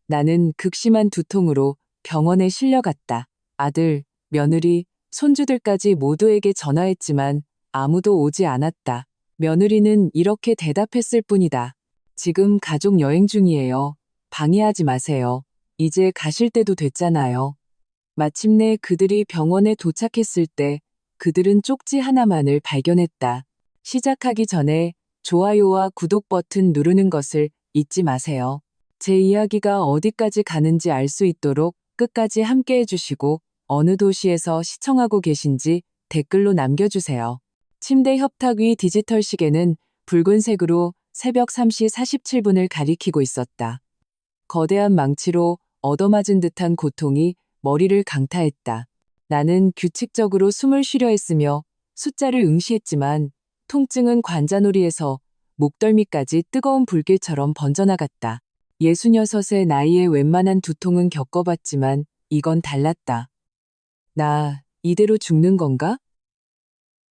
나는 극심한 두통으로 병원에 실려갔다. 아들, 며느리, 손주들까지 모두에게 전화했지만 아무도 오지 않았다. 며느리는 이렇게 대답했을 뿐이다. 지금 가족 여행 중이에요. 방해하지 마세요. 이제 가실 때도 됐잖아요. 마침내 그들이 병원에 도착했을 때 그들은 쪽지 하나만을 발견했다. 시작하기 전에 좋아요와 구독 버튼 누르는 것을 잊지 마세요. 제 이야기가 어디까지 가는지 알 수 있도록 끝까지 함께 해주시고 어느 도시에서 시청하고 계신지 댓글로 남겨주세요. 침대 협탁 위 디지털 시계는 붉은색으로 새벽 3시 47분을 가리키고 있었다. 거대한 망치로 얻어맞은 듯한 고통이 머리를 강타했다. 나는 규칙적으로 숨을 쉬려 했으며 숫자를 응시했지만 통증은 관자놀이에서 목덜미까지 뜨거운 불길처럼 번져나갔다. 66의 나이에 웬만한 두통은 겪어봤지만 이건 달랐다. 나 이대로 죽는 건가?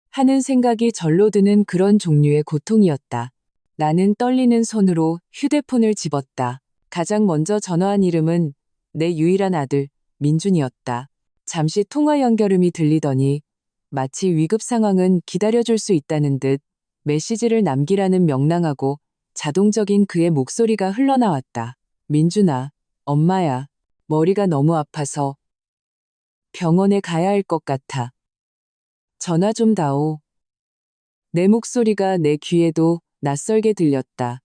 하는 생각이 절로 드는 그런 종류의 고통이었다. 나는 떨리는 손으로 휴대폰을 집었다. 가장 먼저 전화한 이름은 내 유일한 아들, 민준이었다. 잠시 통화 연결음이 들리더니 마치 위급 상황은 기다려줄 수 있다는 듯 메시지를 남기라는 명랑하고 자동적인 그의 목소리가 흘러나왔다. 민준아, 엄마야. 머리가 너무 아파서 병원에 가야 할 것 같아. 전화 좀 다오. 내 목소리가 내 귀에도 낯설게 들렸다.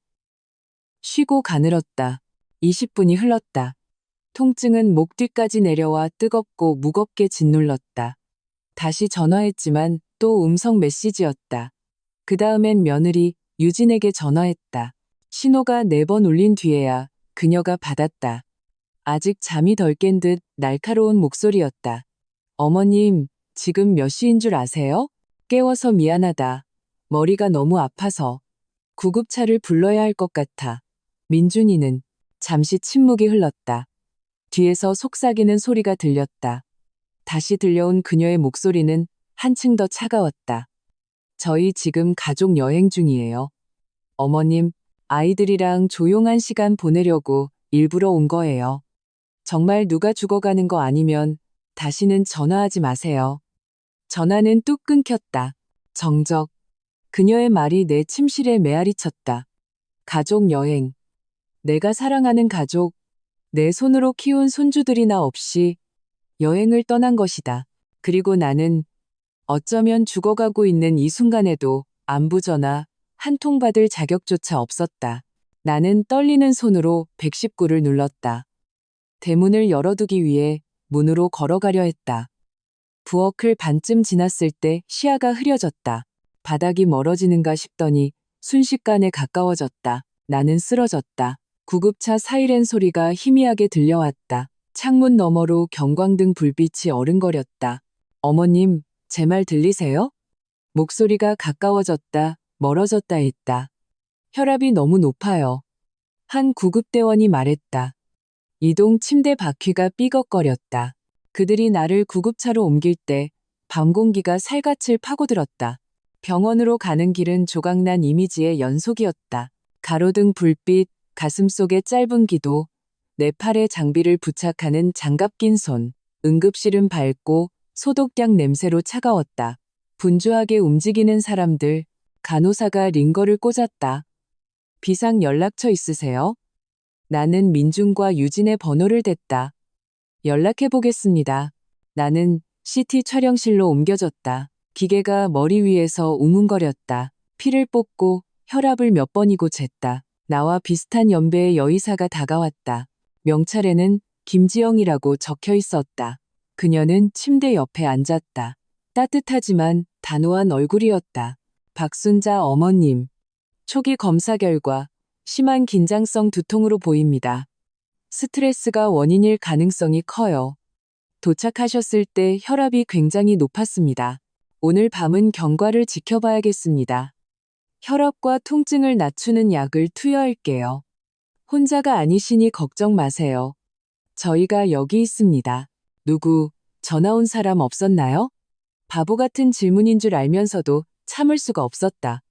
쉬고 가늘었다. 20분이 흘렀다. 통증은 목 뒤까지 내려와 뜨겁고 무겁게 짓눌렀다. 다시 전화했지만 또 음성 메시지였다. 그 다음엔 며느리 유진에게 전화했다. 신호가 4번 울린 뒤에야 그녀가 받았다. 아직 잠이 덜 깬 듯 날카로운 목소리였다. 어머님, 지금 몇 시인 줄 아세요? 깨워서 미안하다. 머리가 너무 아파서. 구급차를 불러야 할 것 같아. 민준이는 잠시 침묵이 흘렀다. 뒤에서 속삭이는 소리가 들렸다. 다시 들려온 그녀의 목소리는 한층 더 차가웠다. 저희 지금 가족 여행 중이에요. 어머님, 아이들이랑 조용한 시간 보내려고 일부러 온 거예요. 정말 누가 죽어가는 거 아니면 다시는 전화하지 마세요. 전화는 뚝 끊겼다. 정적. 그녀의 말이 내 침실에 메아리 쳤다. 가족 여행. 내가 사랑하는 가족, 내 손으로 키운 손주들이나 없이 여행을 떠난 것이다. 그리고 나는 어쩌면 죽어가고 있는 이 순간에도 안부 전화 한 통 받을 자격조차 없었다. 나는 떨리는 손으로 119를 눌렀다. 대문을 열어두기 위해 문으로 걸어가려 했다. 부엌을 반쯤 지났을 때 시야가 흐려졌다. 바닥이 멀어지는가 싶더니 순식간에 가까워졌다. 나는 쓰러졌다. 구급차 사이렌 소리가 희미하게 들려왔다. 창문 너머로 경광등 불빛이 어른거렸다. 어머님, 제 말 들리세요? 목소리가 가까워졌다, 멀어졌다 했다. 혈압이 너무 높아요. 한 구급대원이 말했다. 이동 침대 바퀴가 삐걱거렸다. 그들이 나를 구급차로 옮길 때 밤 공기가 살갗을 파고들었다. 병원으로 가는 길은 조각난 이미지의 연속이었다. 가로등 불빛, 가슴속의 짧은 기도, 내 팔에 장비를 부착하는 장갑 낀 손, 응급실은 밝고 소독약 냄새로 차가웠다. 분주하게 움직이는 사람들, 간호사가 링거를 꽂았다. 비상 연락처 있으세요? 나는 민준과 유진의 번호를 댔다. 연락해보겠습니다. 나는 CT 촬영실로 옮겨졌다. 기계가 머리 위에서 웅웅거렸다. 피를 뽑고 혈압을 몇 번이고 쟀다. 나와 비슷한 연배의 여의사가 다가왔다. 명찰에는 김지영이라고 적혀 있었다. 그녀는 침대 옆에 앉았다. 따뜻하지만 단호한 얼굴이었다. 박순자 어머님. 초기 검사 결과 심한 긴장성 두통으로 보입니다. 스트레스가 원인일 가능성이 커요. 도착하셨을 때 혈압이 굉장히 높았습니다. 오늘 밤은 경과를 지켜봐야겠습니다. 혈압과 통증을 낮추는 약을 투여할게요. 혼자가 아니시니 걱정 마세요. 저희가 여기 있습니다. 누구, 전화 온 사람 없었나요? 바보 같은 질문인 줄 알면서도 참을 수가 없었다.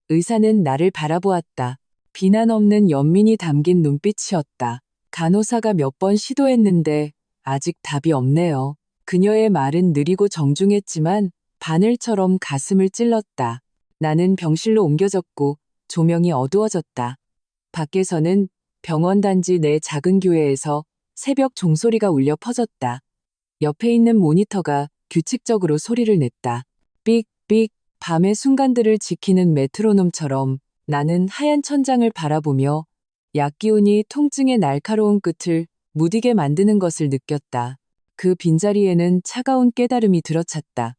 의사는 나를 바라보았다. 비난 없는 연민이 담긴 눈빛이었다. 간호사가 몇 번 시도했는데 아직 답이 없네요. 그녀의 말은 느리고 정중했지만 바늘처럼 가슴을 찔렀다. 나는 병실로 옮겨졌고 조명이 어두워졌다. 밖에서는 병원 단지 내 작은 교회에서 새벽 종소리가 울려 퍼졌다. 옆에 있는 모니터가 규칙적으로 소리를 냈다. 삑삑. 밤의 순간들을 지키는 메트로놈처럼 나는 하얀 천장을 바라보며 약기운이 통증의 날카로운 끝을 무디게 만드는 것을 느꼈다. 그 빈자리에는 차가운 깨달음이 들어찼다.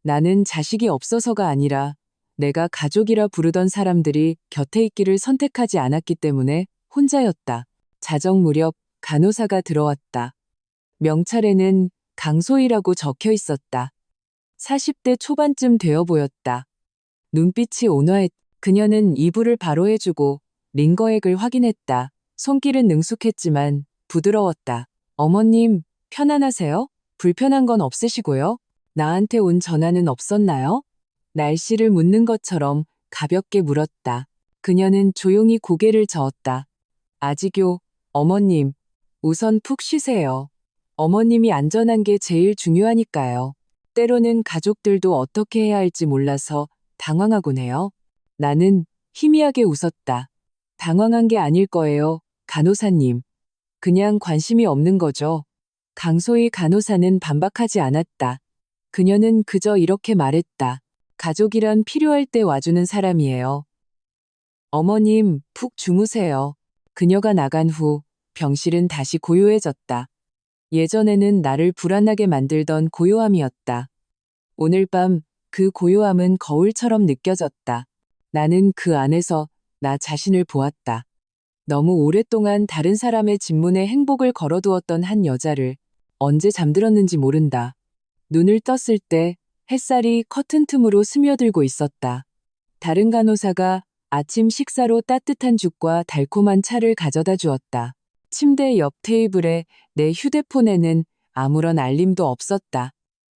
나는 자식이 없어서가 아니라 내가 가족이라 부르던 사람들이 곁에 있기를 선택하지 않았기 때문에 혼자였다. 자정 무렵 간호사가 들어왔다. 명찰에는 강소희라고 적혀 있었다. 40대 초반쯤 되어 보였다. 눈빛이 온화했. 그녀는 이불을 바로 해주고 링거액을 확인했다. 손길은 능숙했지만 부드러웠다. 어머님, 편안하세요? 불편한 건 없으시고요? 나한테 온 전화는 없었나요? 날씨를 묻는 것처럼 가볍게 물었다. 그녀는 조용히 고개를 저었다. 아직요, 어머님. 우선 푹 쉬세요. 어머님이 안전한 게 제일 중요하니까요. 때로는 가족들도 어떻게 해야 할지 몰라서 당황하곤 해요. 나는 희미하게 웃었다. 당황한 게 아닐 거예요, 간호사님. 그냥 관심이 없는 거죠. 강소희 간호사는 반박하지 않았다. 그녀는 그저 이렇게 말했다. 가족이란 필요할 때 와주는 사람이에요. 어머님, 푹 주무세요. 그녀가 나간 후 병실은 다시 고요해졌다. 예전에는 나를 불안하게 만들던 고요함이었다. 오늘 밤 그 고요함은 거울처럼 느껴졌다. 나는 그 안에서 나 자신을 보았다. 너무 오랫동안 다른 사람의 진문에 행복을 걸어두었던 한 여자를 언제 잠들었는지 모른다. 눈을 떴을 때 햇살이 커튼 틈으로 스며들고 있었다. 다른 간호사가 아침 식사로 따뜻한 죽과 달콤한 차를 가져다 주었다. 침대 옆 테이블에 내 휴대폰에는 아무런 알림도 없었다.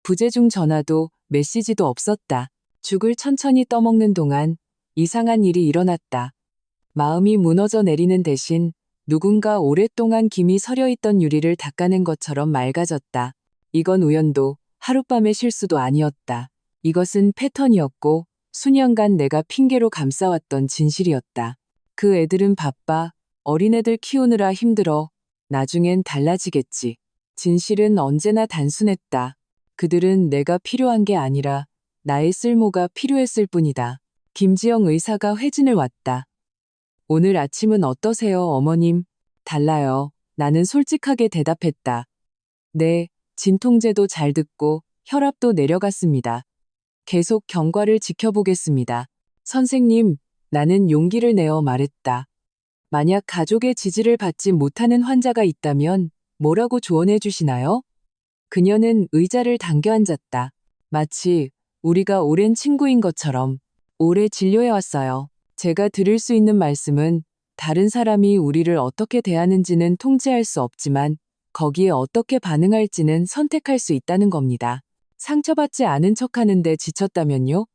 부재중 전화도 메시지도 없었다. 죽을 천천히 떠먹는 동안 이상한 일이 일어났다. 마음이 무너져 내리는 대신 누군가 오랫동안 김이 서려있던 유리를 닦아낸 것처럼 맑아졌다. 이건 우연도 하룻밤의 실수도 아니었다. 이것은 패턴이었고 수년간 내가 핑계로 감싸왔던 진실이었다. 그 애들은 바빠. 어린애들 키우느라 힘들어. 나중엔 달라지겠지. 진실은 언제나 단순했다. 그들은 내가 필요한 게 아니라 나의 쓸모가 필요했을 뿐이다. 김지영 의사가 회진을 왔다. 오늘 아침은 어떠세요, 어머님? 달라요. 나는 솔직하게 대답했다. 네, 진통제도 잘 듣고 혈압도 내려갔습니다. 계속 경과를 지켜보겠습니다. 선생님, 나는 용기를 내어 말했다. 만약 가족의 지지를 받지 못하는 환자가 있다면 뭐라고 조언해 주시나요? 그녀는 의자를 당겨 앉았다. 마치 우리가 오랜 친구인 것처럼. 오래 진료해왔어요. 제가 드릴 수 있는 말씀은 다른 사람이 우리를 어떻게 대하는지는 통제할 수 없지만 거기에 어떻게 반응할지는 선택할 수 있다는 겁니다. 상처받지 않은 척하는데 지쳤다면요?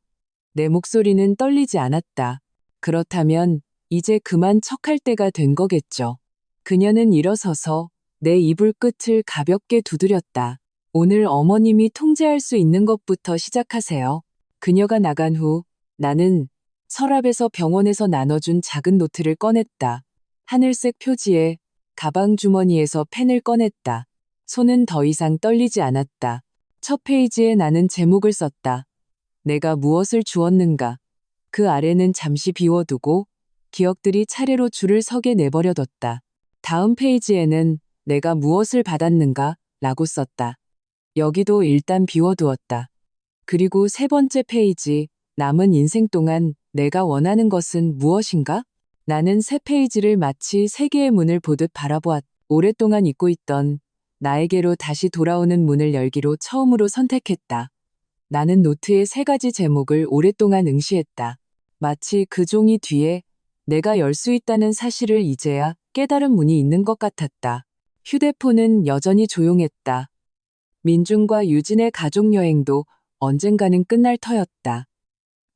내 목소리는 떨리지 않았다. 그렇다면 이제 그만 척할 때가 된 거겠죠. 그녀는 일어서서 내 이불 끝을 가볍게 두드렸다. 오늘 어머님이 통제할 수 있는 것부터 시작하세요. 그녀가 나간 후 나는 서랍에서 병원에서 나눠준 작은 노트를 꺼냈다. 하늘색 표지에 가방 주머니에서 펜을 꺼냈다. 손은 더 이상 떨리지 않았다. 첫 페이지에 나는 제목을 썼다. 내가 무엇을 주었는가. 그 아래는 잠시 비워두고 기억들이 차례로 줄을 서게 내버려뒀다. 다음 페이지에는 내가 무엇을 받았는가 라고 썼다. 여기도 일단 비워두었다. 그리고 세 번째 페이지, 남은 인생 동안 내가 원하는 것은 무엇인가? 나는 새 페이지를 마치 세계의 문을 보듯 바라보았다. 오랫동안 잊고 있던 나에게로 다시 돌아오는 문을 열기로 처음으로 선택했다. 나는 노트의 세 가지 제목을 오랫동안 응시했다. 마치 그 종이 뒤에 내가 열 수 있다는 사실을 이제야 깨달은 문이 있는 것 같았다. 휴대폰은 여전히 조용했다. 민중과 유진의 가족여행도 언젠가는 끝날 터였다.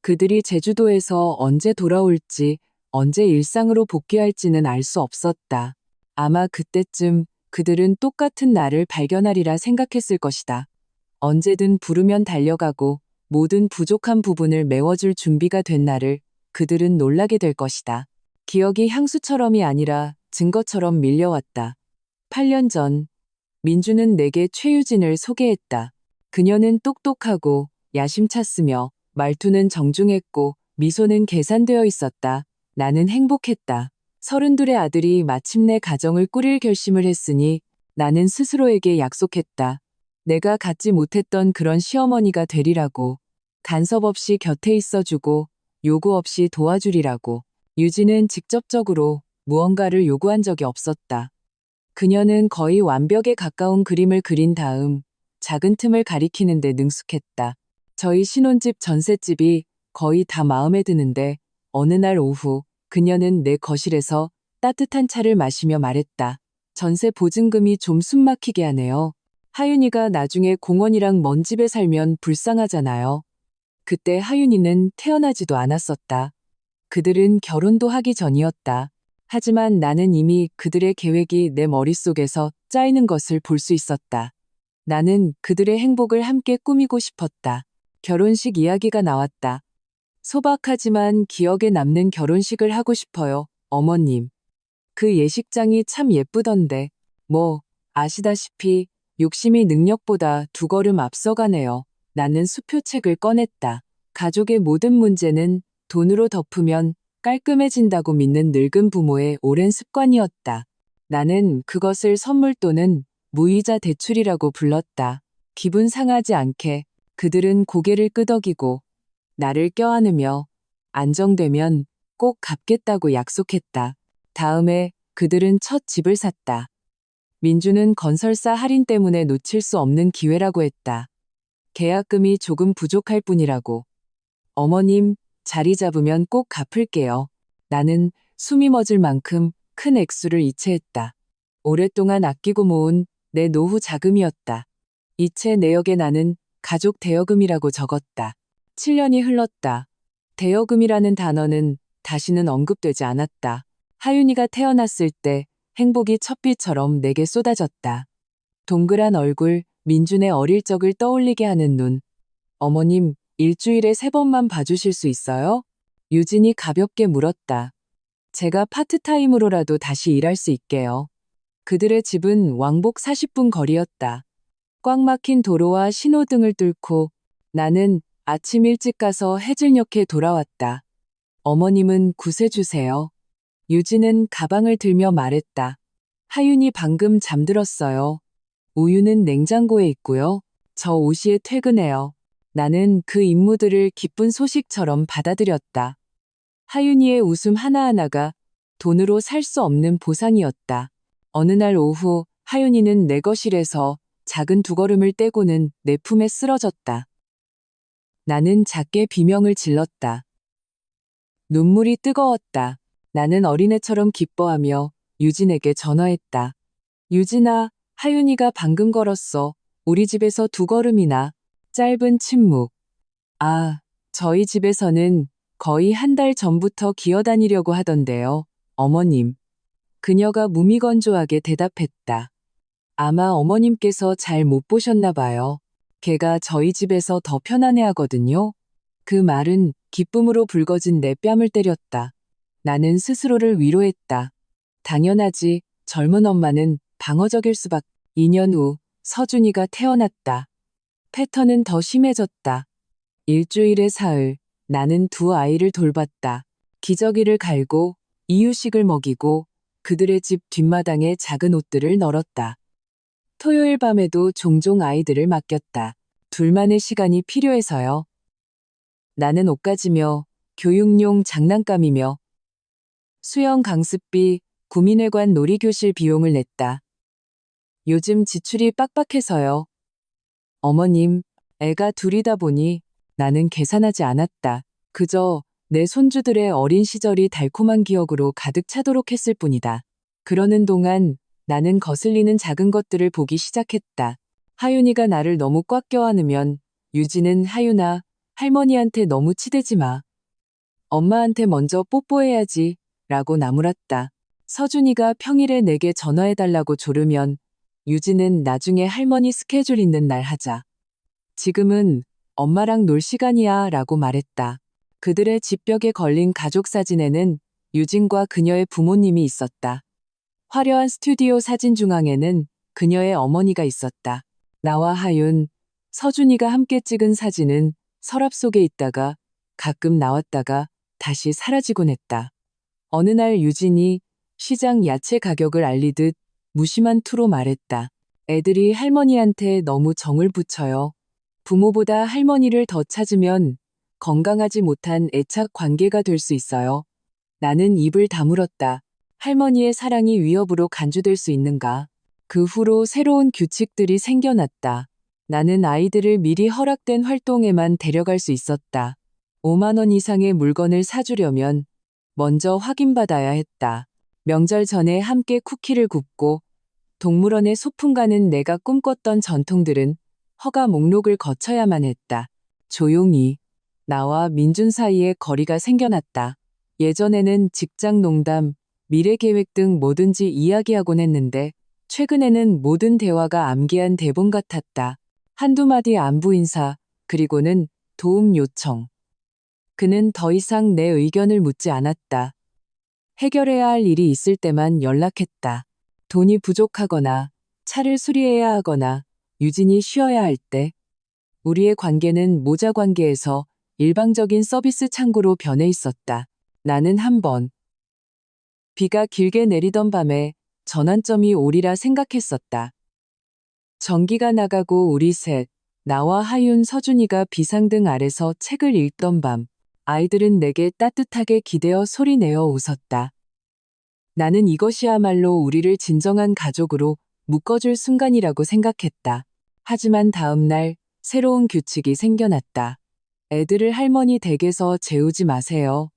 그들이 제주도에서 언제 돌아올지, 언제 일상으로 복귀할지는 알 수 없었다. 아마 그때쯤 그들은 똑같은 나를 발견하리라 생각했을 것이다. 언제든 부르면 달려가고 모든 부족한 부분을 메워줄 준비가 된 나를 그들은 놀라게 될 것이다. 기억이 향수처럼이 아니라 증거처럼 밀려왔다. 8년 전, 민주는 내게 최유진을 소개했다. 그녀는 똑똑하고 야심찼으며 말투는 정중했고 미소는 계산되어 있었다. 나는 행복했다. 32의 아들이 마침내 가정을 꾸릴 결심을 했으니 나는 스스로에게 약속했다. 내가 갖지 못했던 그런 시어머니가 되리라고. 간섭 없이 곁에 있어주고 요구 없이 도와주리라고. 유진은 직접적으로 무언가를 요구한 적이 없었다. 그녀는 거의 완벽에 가까운 그림을 그린 다음 작은 틈을 가리키는데 능숙했다. 저희 신혼집 전셋집이 거의 다 마음에 드는데 어느 날 오후 그녀는 내 거실에서 따뜻한 차를 마시며 말했다. 전세 보증금이 좀 숨막히게 하네요. 하윤이가 나중에 공원이랑 먼 집에 살면 불쌍하잖아요. 그때 하윤이는 태어나지도 않았었다. 그들은 결혼도 하기 전이었다. 하지만 나는 이미 그들의 계획이 내 머릿속에서 짜이는 것을 볼 수 있었다. 나는 그들의 행복을 함께 꾸미고 싶었다. 결혼식 이야기가 나왔다. 소박하지만 기억에 남는 결혼식을 하고 싶어요, 어머님. 그 예식장이 참 예쁘던데. 뭐, 아시다시피 욕심이 능력보다 두 걸음 앞서가네요. 나는 수표책을 꺼냈다. 가족의 모든 문제는 돈으로 덮으면 깔끔해진다고 믿는 늙은 부모의 오랜 습관이었다. 나는 그것을 선물 또는 무이자 대출이라고 불렀다. 기분 상하지 않게 그들은 고개를 끄덕이고 나를 껴안으며 안정되면 꼭 갚겠다고 약속했다. 다음에 그들은 첫 집을 샀다. 민주는 건설사 할인 때문에 놓칠 수 없는 기회라고 했다. 계약금이 조금 부족할 뿐이라고. 어머님, 자리 잡으면 꼭 갚을게요. 나는 숨이 멎을 만큼 큰 액수를 이체했다. 오랫동안 아끼고 모은 내 노후 자금이었다. 이체 내역에 나는 가족 대여금이라고 적었다. 7년이 흘렀다. 대여금이라는 단어는 다시는 언급되지 않았다. 하윤이가 태어났을 때 행복이 첫비처럼 내게 쏟아졌다. 동그란 얼굴, 민준의 어릴 적을 떠올리게 하는 눈. 어머님, 일주일에 3번만 봐주실 수 있어요? 유진이 가볍게 물었다. 제가 파트타임으로라도 다시 일할 수 있게요. 그들의 집은 왕복 40분 거리였다. 꽉 막힌 도로와 신호등을 뚫고 나는 아침 일찍 가서 해질녘에 돌아왔다. 어머님은 구세주세요. 유진은 가방을 들며 말했다. 하윤이 방금 잠들었어요. 우유는 냉장고에 있고요. 저 5시에 퇴근해요. 나는 그 임무들을 기쁜 소식처럼 받아들였다. 하윤이의 웃음 하나하나가 돈으로 살 수 없는 보상이었다. 어느 날 오후 하윤이는 내 거실에서 작은 두 걸음을 떼고는 내 품에 쓰러졌다. 나는 작게 비명을 질렀다. 눈물이 뜨거웠다. 나는 어린애처럼 기뻐하며 유진에게 전화했다. 유진아, 하윤이가 방금 걸었어. 우리 집에서 두 걸음이나. 짧은 침묵. 아, 저희 집에서는 거의 한 달 전부터 기어다니려고 하던데요. 어머님. 그녀가 무미건조하게 대답했다. 아마 어머님께서 잘 못 보셨나 봐요. 걔가 저희 집에서 더 편안해하거든요. 그 말은 기쁨으로 붉어진 내 뺨을 때렸다. 나는 스스로를 위로했다. 당연하지, 젊은 엄마는 방어적일 수밖. 2년 후 서준이가 태어났다. 패턴은 더 심해졌다. 일주일의 사흘, 나는 두 아이를 돌봤다. 기저귀를 갈고 이유식을 먹이고 그들의 집 뒷마당에 작은 옷들을 널었다. 토요일 밤에도 종종 아이들을 맡겼다. 둘만의 시간이 필요해서요. 나는 옷가지며 교육용 장난감이며 수영 강습비, 구민회관 놀이교실 비용을 냈다. 요즘 지출이 빡빡해서요. 어머님, 애가 둘이다 보니 나는 계산하지 않았다. 그저 내 손주들의 어린 시절이 달콤한 기억으로 가득 차도록 했을 뿐이다. 그러는 동안 나는 거슬리는 작은 것들을 보기 시작했다. 하윤이가 나를 너무 꽉 껴안으면 유진은 하윤아, 할머니한테 너무 치대지 마. 엄마한테 먼저 뽀뽀해야지 라고 나무랐다. 서준이가 평일에 내게 전화해달라고 조르면 유진은 나중에 할머니 스케줄 있는 날 하자. 지금은 엄마랑 놀 시간이야 라고 말했다. 그들의 집벽에 걸린 가족 사진에는 유진과 그녀의 부모님이 있었다. 화려한 스튜디오 사진 중앙에는 그녀의 어머니가 있었다. 나와 하윤, 서준이가 함께 찍은 사진은 서랍 속에 있다가 가끔 나왔다가 다시 사라지곤 했다. 어느 날 유진이 시장 야채 가격을 알리듯 무심한 투로 말했다. 애들이 할머니한테 너무 정을 붙여요. 부모보다 할머니를 더 찾으면 건강하지 못한 애착 관계가 될 수 있어요. 나는 입을 다물었다. 할머니의 사랑이 위협으로 간주될 수 있는가? 그 후로 새로운 규칙들이 생겨났다. 나는 아이들을 미리 허락된 활동에만 데려갈 수 있었다. 5만 원 이상의 물건을 사주려면 먼저 확인받아야 했다. 명절 전에 함께 쿠키를 굽고 동물원에 소풍 가는 내가 꿈꿨던 전통들은 허가 목록을 거쳐야만 했다. 조용히 나와 민준 사이에 거리가 생겨났다. 예전에는 직장 농담, 미래 계획 등 뭐든지 이야기하곤 했는데 최근에는 모든 대화가 암기한 대본 같았다. 한두 마디 안부 인사, 그리고는 도움 요청. 그는 더 이상 내 의견을 묻지 않았다. 해결해야 할 일이 있을 때만 연락했다. 돈이 부족하거나 차를 수리해야 하거나 유진이 쉬어야 할 때 우리의 관계는 모자 관계에서 일방적인 서비스 창구로 변해 있었다. 나는 한 번 비가 길게 내리던 밤에 전환점이 오리라 생각했었다. 전기가 나가고 우리 셋, 나와 하윤, 서준이가 비상등 아래서 책을 읽던 밤, 아이들은 내게 따뜻하게 기대어 소리내어 웃었다. 나는 이것이야말로 우리를 진정한 가족으로 묶어줄 순간이라고 생각했다. 하지만 다음 날 새로운 규칙이 생겨났다. 애들을 할머니 댁에서 재우지 마세요.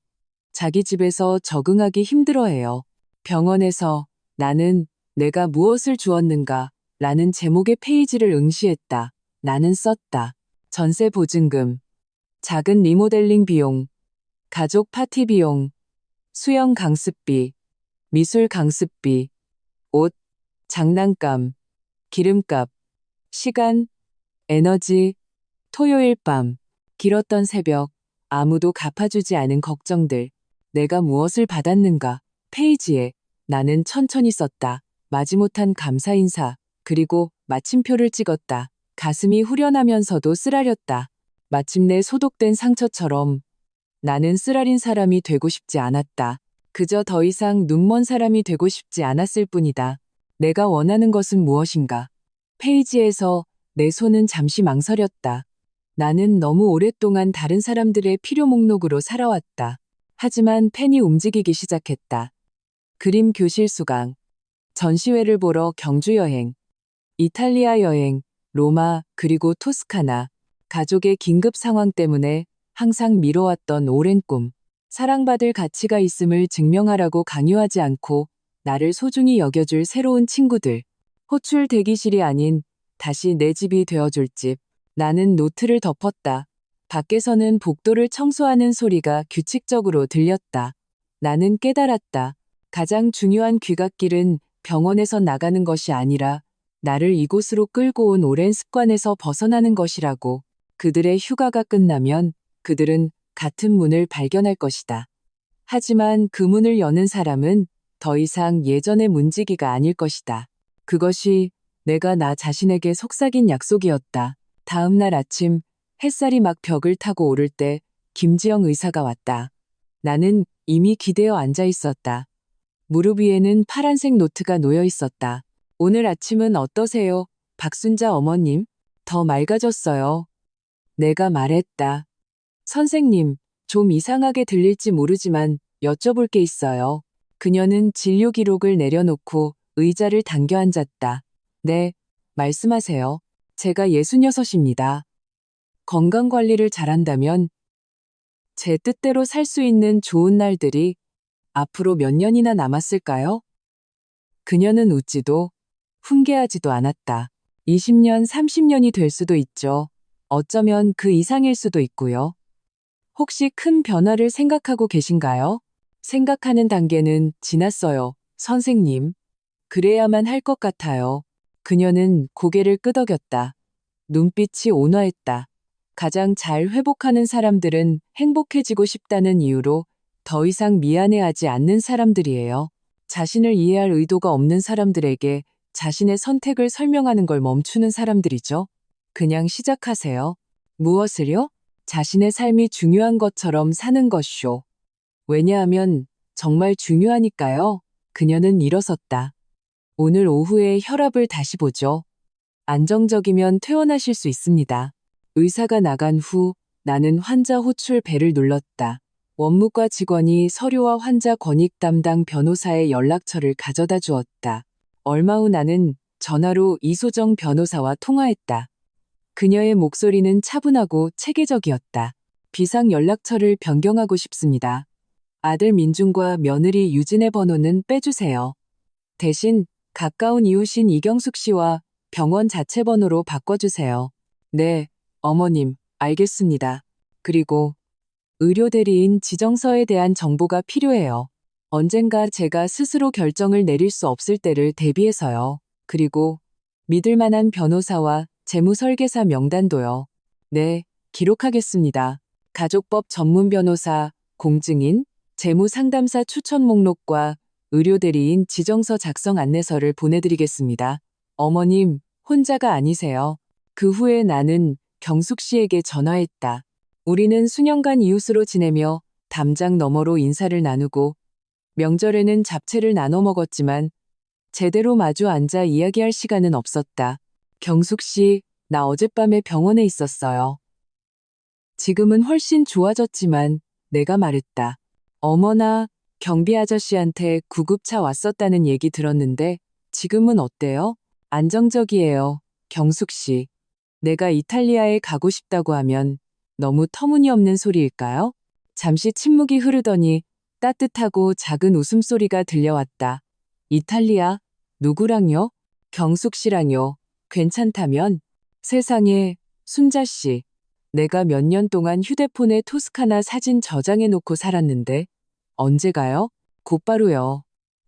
자기 집에서 적응하기 힘들어해요. 병원에서 나는 내가 무엇을 주었는가 라는 제목의 페이지를 응시했다. 나는 썼다. 전세 보증금, 작은 리모델링 비용, 가족 파티 비용, 수영 강습비, 미술 강습비, 옷, 장난감, 기름값, 시간, 에너지, 토요일 밤, 길었던 새벽, 아무도 갚아주지 않은 걱정들, 내가 무엇을 받았는가, 페이지에 나는 천천히 썼다. 마지못한 감사 인사, 그리고 마침표를 찍었다. 가슴이 후련하면서도 쓰라렸다. 마침내 소독된 상처처럼 나는 쓰라린 사람이 되고 싶지 않았다. 그저 더 이상 눈먼 사람이 되고 싶지 않았을 뿐이다. 내가 원하는 것은 무엇인가? 페이지에서 내 손은 잠시 망설였다. 나는 너무 오랫동안 다른 사람들의 필요 목록으로 살아왔다. 하지만 펜이 움직이기 시작했다. 그림 교실 수강, 전시회를 보러 경주 여행, 이탈리아 여행, 로마, 그리고 토스카나, 가족의 긴급 상황 때문에 항상 미뤄왔던 오랜 꿈, 사랑받을 가치가 있음을 증명하라고 강요하지 않고 나를 소중히 여겨줄 새로운 친구들, 호출 대기실이 아닌 다시 내 집이 되어줄 집. 나는 노트를 덮었다. 밖에서는 복도를 청소하는 소리가 규칙적으로 들렸다. 나는 깨달았다. 가장 중요한 귀갓길은 병원에서 나가는 것이 아니라 나를 이곳으로 끌고 온 오랜 습관에서 벗어나는 것이라고. 그들의 휴가가 끝나면 그들은 같은 문을 발견할 것이다. 하지만 그 문을 여는 사람은 더 이상 예전의 문지기가 아닐 것이다. 그것이 내가 나 자신에게 속삭인 약속이었다. 다음 날 아침 햇살이 막 벽을 타고 오를 때 김지영 의사가 왔다. 나는 이미 기대어 앉아 있었다. 무릎 위에는 파란색 노트가 놓여 있었다. 오늘 아침은 어떠세요? 박순자 어머님? 더 맑아졌어요. 내가 말했다. 선생님, 좀 이상하게 들릴지 모르지만 여쭤볼 게 있어요. 그녀는 진료 기록을 내려놓고 의자를 당겨 앉았다. 네, 말씀하세요. 제가 66입니다. 건강관리를 잘한다면 제 뜻대로 살 수 있는 좋은 날들이 앞으로 몇 년이나 남았을까요? 그녀는 웃지도 훈계하지도 않았다. 20년, 30년이 될 수도 있죠. 어쩌면 그 이상일 수도 있고요. 혹시 큰 변화를 생각하고 계신가요? 생각하는 단계는 지났어요. 선생님, 그래야만 할 것 같아요. 그녀는 고개를 끄덕였다. 눈빛이 온화했다. 가장 잘 회복하는 사람들은 행복해지고 싶다는 이유로 더 이상 미안해하지 않는 사람들이에요. 자신을 이해할 의도가 없는 사람들에게 자신의 선택을 설명하는 걸 멈추는 사람들이죠. 그냥 시작하세요. 무엇을요? 자신의 삶이 중요한 것처럼 사는 것쇼. 왜냐하면 정말 중요하니까요. 그녀는 일어섰다. 오늘 오후에 혈압을 다시 보죠. 안정적이면 퇴원하실 수 있습니다. 의사가 나간 후 나는 환자 호출 벨을 눌렀다. 원무과 직원이 서류와 환자 권익 담당 변호사의 연락처를 가져다 주었다. 얼마 후 나는 전화로 이소정 변호사와 통화했다. 그녀의 목소리는 차분하고 체계적이었다. 비상 연락처를 변경하고 싶습니다. 아들 민준과 며느리 유진의 번호는 빼주세요. 대신 가까운 이웃인 이경숙 씨와 병원 자체 번호로 바꿔주세요. 네, 어머님, 알겠습니다. 그리고 의료대리인 지정서에 대한 정보가 필요해요. 언젠가 제가 스스로 결정을 내릴 수 없을 때를 대비해서요. 그리고 믿을 만한 변호사와 재무설계사 명단도요. 네, 기록하겠습니다. 가족법 전문 변호사, 공증인, 재무상담사 추천 목록과 의료대리인 지정서 작성 안내서를 보내드리겠습니다. 어머님, 혼자가 아니세요. 그 후에 나는 경숙 씨에게 전화했다. 우리는 수년간 이웃으로 지내며 담장 너머로 인사를 나누고 명절에는 잡채를 나눠 먹었지만 제대로 마주 앉아 이야기할 시간은 없었다. 경숙 씨, 나 어젯밤에 병원에 있었어요. 지금은 훨씬 좋아졌지만 내가 말했다. 어머나, 경비 아저씨한테 구급차 왔었다는 얘기 들었는데 지금은 어때요? 안정적이에요. 경숙 씨. 내가 이탈리아에 가고 싶다고 하면 너무 터무니없는 소리일까요? 잠시 침묵이 흐르더니 따뜻하고 작은 웃음소리가 들려왔다. 이탈리아? 누구랑요? 경숙 씨랑요. 괜찮다면? 세상에, 순자 씨. 내가 몇 년 동안 휴대폰에 토스카나 사진 저장해 놓고 살았는데 언제 가요? 곧바로요.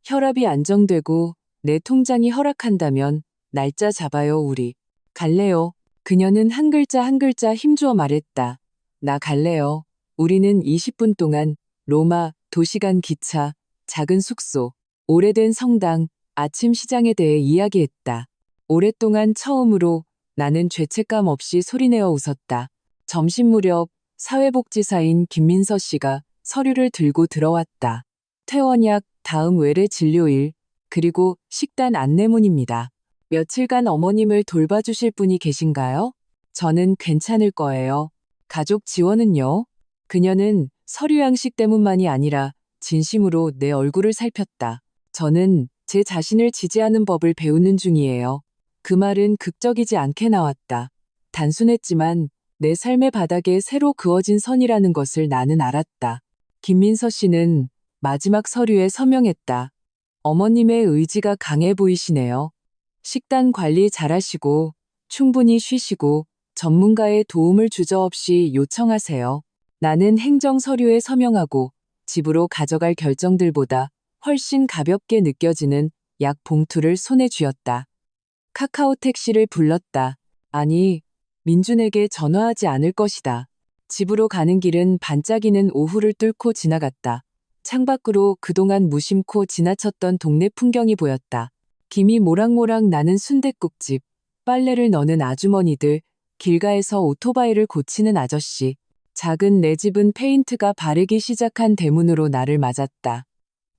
혈압이 안정되고 내 통장이 허락한다면 날짜 잡아요, 우리. 갈래요. 그녀는 한 글자 한 글자 힘주어 말했다. 나 갈래요. 우리는 20분 동안 로마, 도시간 기차, 작은 숙소, 오래된 성당, 아침 시장에 대해 이야기했다. 오랫동안 처음으로 나는 죄책감 없이 소리내어 웃었다. 점심 무렵 사회복지사인 김민서 씨가 서류를 들고 들어왔다. 퇴원약, 다음 외래 진료일, 그리고 식단 안내문입니다. 며칠간 어머님을 돌봐주실 분이 계신가요? 저는 괜찮을 거예요. 가족 지원은요? 그녀는 서류 양식 때문만이 아니라 진심으로 내 얼굴을 살폈다. 저는 제 자신을 지지하는 법을 배우는 중이에요. 그 말은 극적이지 않게 나왔다. 단순했지만 내 삶의 바닥에 새로 그어진 선이라는 것을 나는 알았다. 김민서 씨는 마지막 서류에 서명했다. 어머님의 의지가 강해 보이시네요. 식단 관리 잘하시고 충분히 쉬시고 전문가의 도움을 주저없이 요청하세요. 나는 행정 서류에 서명하고 집으로 가져갈 결정들보다 훨씬 가볍게 느껴지는 약 봉투를 손에 쥐었다. 카카오 택시를 불렀다. 아니, 민준에게 전화하지 않을 것이다. 집으로 가는 길은 반짝이는 오후를 뚫고 지나갔다. 창밖으로 그동안 무심코 지나쳤던 동네 풍경이 보였다. 김이 모락모락 나는 순댓국집, 빨래를 넣는 아주머니들, 길가에서 오토바이를 고치는 아저씨. 작은 내 집은 페인트가 바르기 시작한 대문으로 나를 맞았다.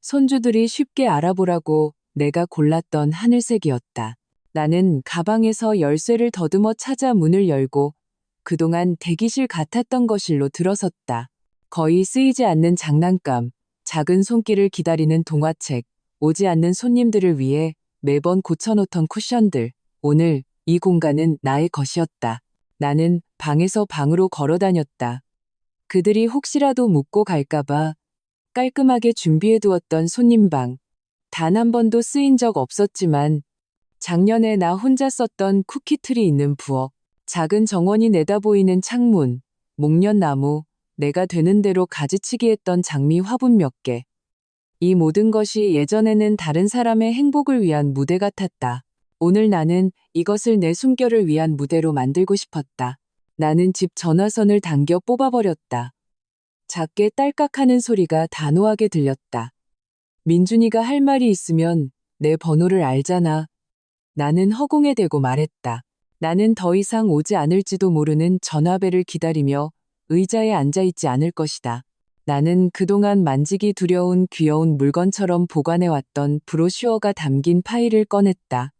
손주들이 쉽게 알아보라고 내가 골랐던 하늘색이었다. 나는 가방에서 열쇠를 더듬어 찾아 문을 열고 그동안 대기실 같았던 거실로 들어섰다. 거의 쓰이지 않는 장난감, 작은 손길을 기다리는 동화책, 오지 않는 손님들을 위해 매번 고쳐놓던 쿠션들. 오늘 이 공간은 나의 것이었다. 나는 방에서 방으로 걸어 다녔다. 그들이 혹시라도 묵고 갈까봐 깔끔하게 준비해두었던 손님방. 단 한 번도 쓰인 적 없었지만 작년에 나 혼자 썼던 쿠키틀이 있는 부엌, 작은 정원이 내다보이는 창문, 목련나무, 내가 되는 대로 가지치기 했던 장미 화분 몇 개. 이 모든 것이 예전에는 다른 사람의 행복을 위한 무대 같았다. 오늘 나는 이것을 내 숨결을 위한 무대로 만들고 싶었다. 나는 집 전화선을 당겨 뽑아버렸다. 작게 딸깍하는 소리가 단호하게 들렸다. 민준이가 할 말이 있으면 내 번호를 알잖아. 나는 허공에 대고 말했다. 나는 더 이상 오지 않을지도 모르는 전화벨을 기다리며 의자에 앉아있지 않을 것이다. 나는 그동안 만지기 두려운 귀여운 물건처럼 보관해왔던 브로슈어가 담긴 파일을 꺼냈다.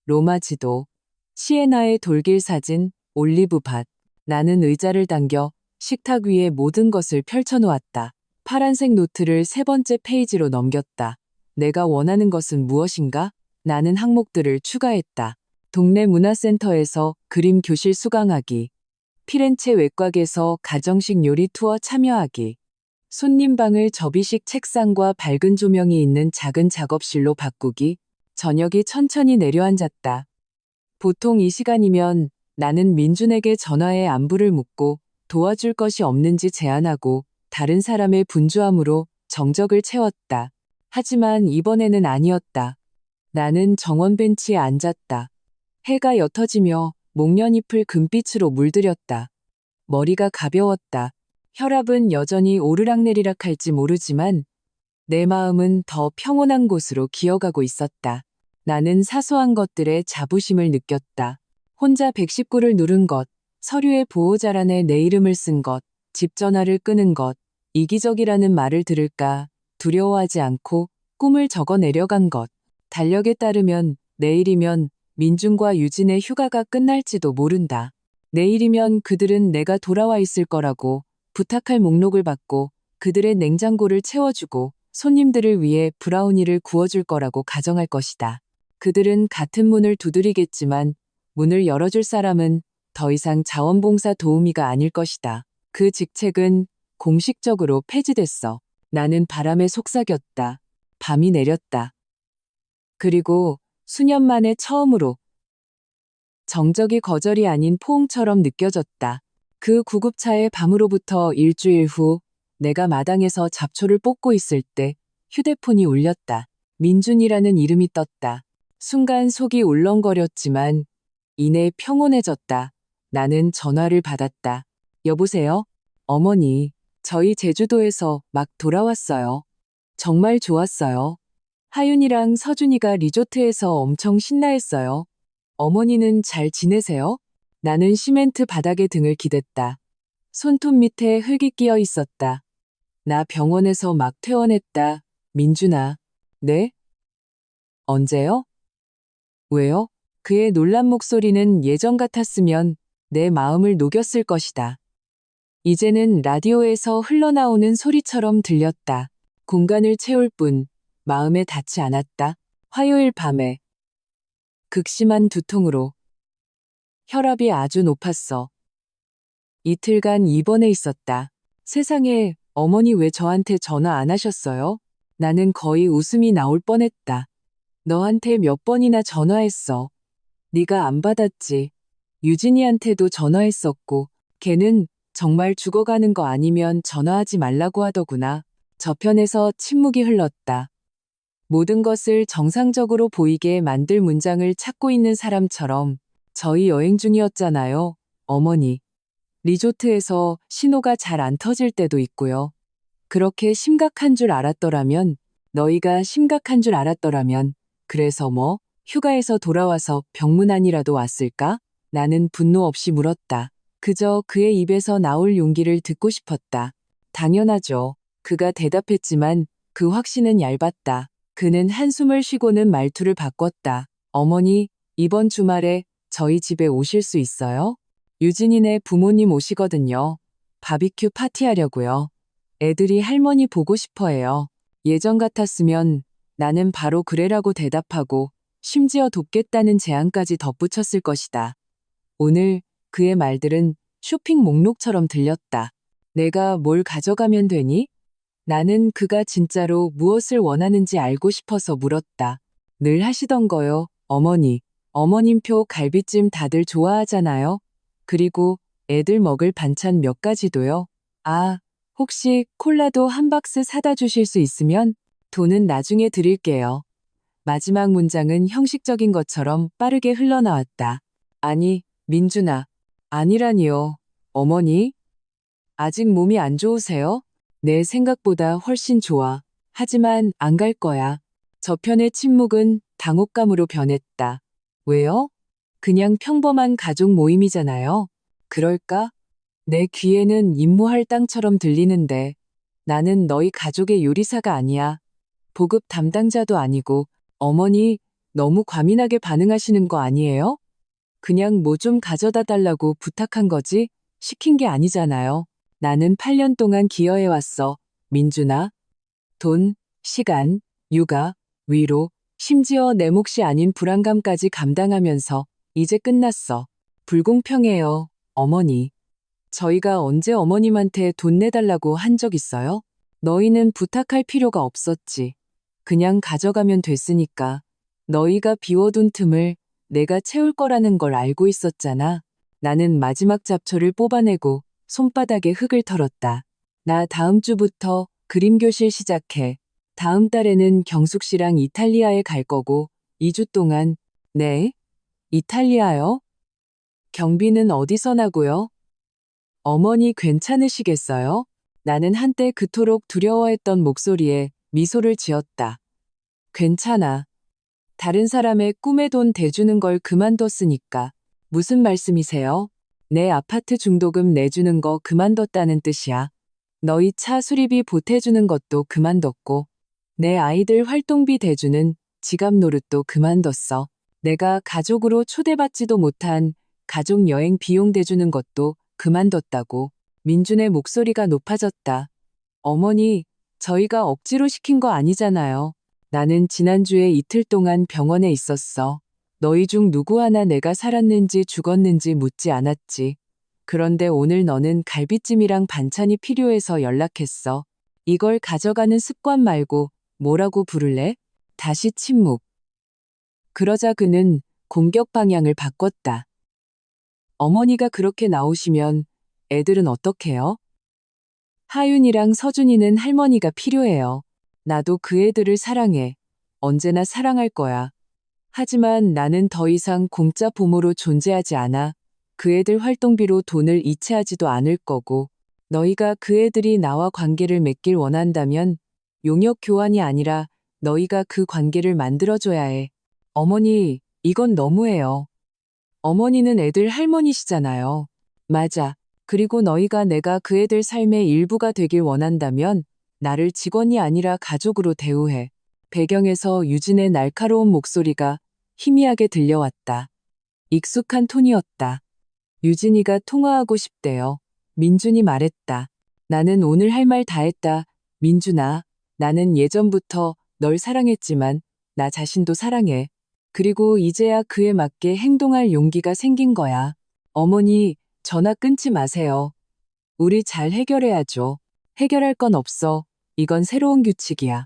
로마 지도, 시에나의 돌길 사진, 올리브밭. 나는 의자를 당겨 식탁 위에 모든 것을 펼쳐놓았다. 파란색 노트를 세 번째 페이지로 넘겼다. 내가 원하는 것은 무엇인가? 나는 항목들을 추가했다. 동네 문화센터에서 그림 교실 수강하기, 피렌체 외곽에서 가정식 요리 투어 참여하기, 손님방을 접이식 책상과 밝은 조명이 있는 작은 작업실로 바꾸기, 저녁이 천천히 내려앉았다. 보통 이 시간이면 나는 민준에게 전화해 안부를 묻고 도와줄 것이 없는지 제안하고 다른 사람의 분주함으로 정적을 채웠다. 하지만 이번에는 아니었다. 나는 정원 벤치에 앉았다. 해가 옅어지며 목련잎을 금빛으로 물들였다. 머리가 가벼웠다. 혈압은 여전히 오르락내리락 할지 모르지만 내 마음은 더 평온한 곳으로 기어가고 있었다. 나는 사소한 것들에 자부심을 느꼈다. 혼자 119를 누른 것, 서류에 보호자란에 내 이름을 쓴 것, 집 전화를 끄는 것, 이기적이라는 말을 들을까 두려워하지 않고 꿈을 적어 내려간 것. 달력에 따르면 내일이면 민준과 유진의 휴가가 끝날지도 모른다. 내일이면 그들은 내가 돌아와 있을 거라고 부탁할 목록을 받고 그들의 냉장고를 채워주고 손님들을 위해 브라우니를 구워줄 거라고 가정할 것이다. 그들은 같은 문을 두드리겠지만 문을 열어줄 사람은 더 이상 자원봉사 도우미가 아닐 것이다. 그 직책은 공식적으로 폐지됐어. 나는 바람에 속삭였다. 밤이 내렸다. 그리고 수년 만에 처음으로 정적이 거절이 아닌 포옹처럼 느껴졌다. 그 구급차의 밤으로부터 일주일 후 내가 마당에서 잡초를 뽑고 있을 때 휴대폰이 울렸다. 민준이라는 이름이 떴다. 순간 속이 울렁거렸지만 이내 평온해졌다. 나는 전화를 받았다. 여보세요? 어머니, 저희 제주도에서 막 돌아왔어요. 정말 좋았어요. 하윤이랑 서준이가 리조트에서 엄청 신나했어요. 어머니는 잘 지내세요? 나는 시멘트 바닥에 등을 기댔다. 손톱 밑에 흙이 끼어 있었다. 나 병원에서 막 퇴원했다. 민준아. 네? 언제요? 왜요? 그의 놀란 목소리는 예전 같았으면 내 마음을 녹였을 것이다. 이제는 라디오에서 흘러나오는 소리처럼 들렸다. 공간을 채울 뿐 마음에 닿지 않았다. 화요일 밤에 극심한 두통으로 혈압이 아주 높았어. 이틀간 입원해 있었다. 세상에, 어머니 왜 저한테 전화 안 하셨어요? 나는 거의 웃음이 나올 뻔했다. 너한테 몇 번이나 전화했어. 네가 안 받았지. 유진이한테도 전화했었고, 걔는 정말 죽어가는 거 아니면 전화하지 말라고 하더구나. 저편에서 침묵이 흘렀다. 모든 것을 정상적으로 보이게 만들 문장을 찾고 있는 사람처럼 저희 여행 중이었잖아요, 어머니. 리조트에서 신호가 잘 안 터질 때도 있고요. 그렇게 심각한 줄 알았더라면, 너희가 심각한 줄 알았더라면, 그래서 뭐, 휴가에서 돌아와서 병문안이라도 왔을까? 나는 분노 없이 물었다. 그저 그의 입에서 나올 용기를 듣고 싶었다. 당연하죠. 그가 대답했지만 그 확신은 얇았다. 그는 한숨을 쉬고는 말투를 바꿨다. 어머니, 이번 주말에 저희 집에 오실 수 있어요? 유진이네 부모님 오시거든요. 바비큐 파티하려고요. 애들이 할머니 보고 싶어 해요. 예전 같았으면 나는 바로 그래라고 대답하고 심지어 돕겠다는 제안까지 덧붙였을 것이다. 오늘 그의 말들은 쇼핑 목록처럼 들렸다. 내가 뭘 가져가면 되니? 나는 그가 진짜로 무엇을 원하는지 알고 싶어서 물었다. 늘 하시던 거요, 어머니. 어머님표 갈비찜 다들 좋아하잖아요. 그리고 애들 먹을 반찬 몇 가지도요. 아, 혹시 콜라도 한 박스 사다 주실 수 있으면? 돈은 나중에 드릴게요. 마지막 문장은 형식적인 것처럼 빠르게 흘러나왔다. 아니, 민준아. 아니라니요. 어머니? 아직 몸이 안 좋으세요? 내 생각보다 훨씬 좋아. 하지만 안 갈 거야. 저편의 침묵은 당혹감으로 변했다. 왜요? 그냥 평범한 가족 모임이잖아요. 그럴까? 내 귀에는 임무할 땅처럼 들리는데 나는 너희 가족의 요리사가 아니야. 보급 담당자도 아니고 어머니 너무 과민하게 반응하시는 거 아니에요? 그냥 뭐 좀 가져다 달라고 부탁한 거지 시킨 게 아니잖아요. 나는 8년 동안 기여해왔어. 민준아. 돈, 시간, 육아, 위로, 심지어 내 몫이 아닌 불안감까지 감당하면서 이제 끝났어. 불공평해요, 어머니. 저희가 언제 어머님한테 돈 내달라고 한 적 있어요? 너희는 부탁할 필요가 없었지. 그냥 가져가면 됐으니까. 너희가 비워둔 틈을 내가 채울 거라는 걸 알고 있었잖아. 나는 마지막 잡초를 뽑아내고 손바닥에 흙을 털었다. 나 다음 주부터 그림 교실 시작해. 다음 달에는 경숙 씨랑 이탈리아에 갈 거고 2주 동안. 네? 이탈리아요? 경비는 어디서 나고요? 어머니 괜찮으시겠어요? 나는 한때 그토록 두려워했던 목소리에 미소를 지었다. 괜찮아. 다른 사람의 꿈에 돈 대주는 걸 그만뒀으니까. 무슨 말씀이세요? 내 아파트 중도금 내주는 거 그만뒀다는 뜻이야. 너희 차 수리비 보태주는 것도 그만뒀고, 내 아이들 활동비 대주는 지갑 노릇도 그만뒀어. 내가 가족으로 초대받지도 못한 가족 여행 비용 대주는 것도 그만뒀다고. 민준의 목소리가 높아졌다. 어머니, 저희가 억지로 시킨 거 아니잖아요. 나는 지난주에 이틀 동안 병원에 있었어. 너희 중 누구 하나 내가 살았는지 죽었는지 묻지 않았지. 그런데 오늘 너는 갈비찜이랑 반찬이 필요해서 연락했어. 이걸 가져가는 습관 말고 뭐라고 부를래? 다시 침묵. 그러자 그는 공격 방향을 바꿨다. 어머니가 그렇게 나오시면 애들은 어떡해요? 하윤이랑 서준이는 할머니가 필요해요. 나도 그 애들을 사랑해. 언제나 사랑할 거야. 하지만 나는 더 이상 공짜 보모로 존재하지 않아. 그 애들 활동비로 돈을 이체하지도 않을 거고, 너희가 그 애들이 나와 관계를 맺길 원한다면 용역 교환이 아니라 너희가 그 관계를 만들어줘야 해. 어머니, 이건 너무해요. 어머니는 애들 할머니시잖아요. 맞아. 그리고 너희가 내가 그 애들 삶의 일부가 되길 원한다면 나를 직원이 아니라 가족으로 대우해. 배경에서 유진의 날카로운 목소리가 희미하게 들려왔다. 익숙한 톤이었다. 유진이가 통화하고 싶대요. 민준이 말했다. 나는 오늘 할 말 다 했다. 민준아, 나는 예전부터 널 사랑했지만 나 자신도 사랑해. 그리고 이제야 그에 맞게 행동할 용기가 생긴 거야. 어머니, 전화 끊지 마세요. 우리 잘 해결해야죠. 해결할 건 없어. 이건 새로운 규칙이야.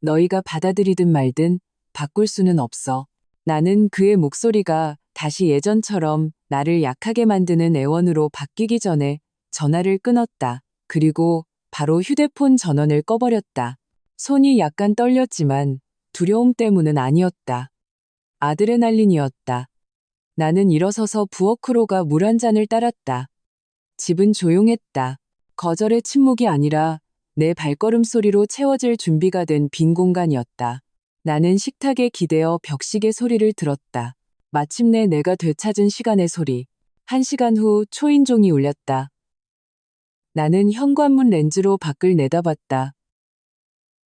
너희가 받아들이든 말든 바꿀 수는 없어. 나는 그의 목소리가 다시 예전처럼 나를 약하게 만드는 애원으로 바뀌기 전에 전화를 끊었다. 그리고 바로 휴대폰 전원을 꺼버렸다. 손이 약간 떨렸지만 두려움 때문은 아니었다. 아드레날린이었다. 나는 일어서서 부엌으로 물 한 잔을 따랐다. 집은 조용했다. 거절의 침묵이 아니라 내 발걸음 소리로 채워질 준비가 된 빈 공간이었다. 나는 식탁에 기대어 벽시계 소리를 들었다. 마침내 내가 되찾은 시간의 소리. 1시간 후 초인종이 울렸다. 나는 현관문 렌즈로 밖을 내다봤다.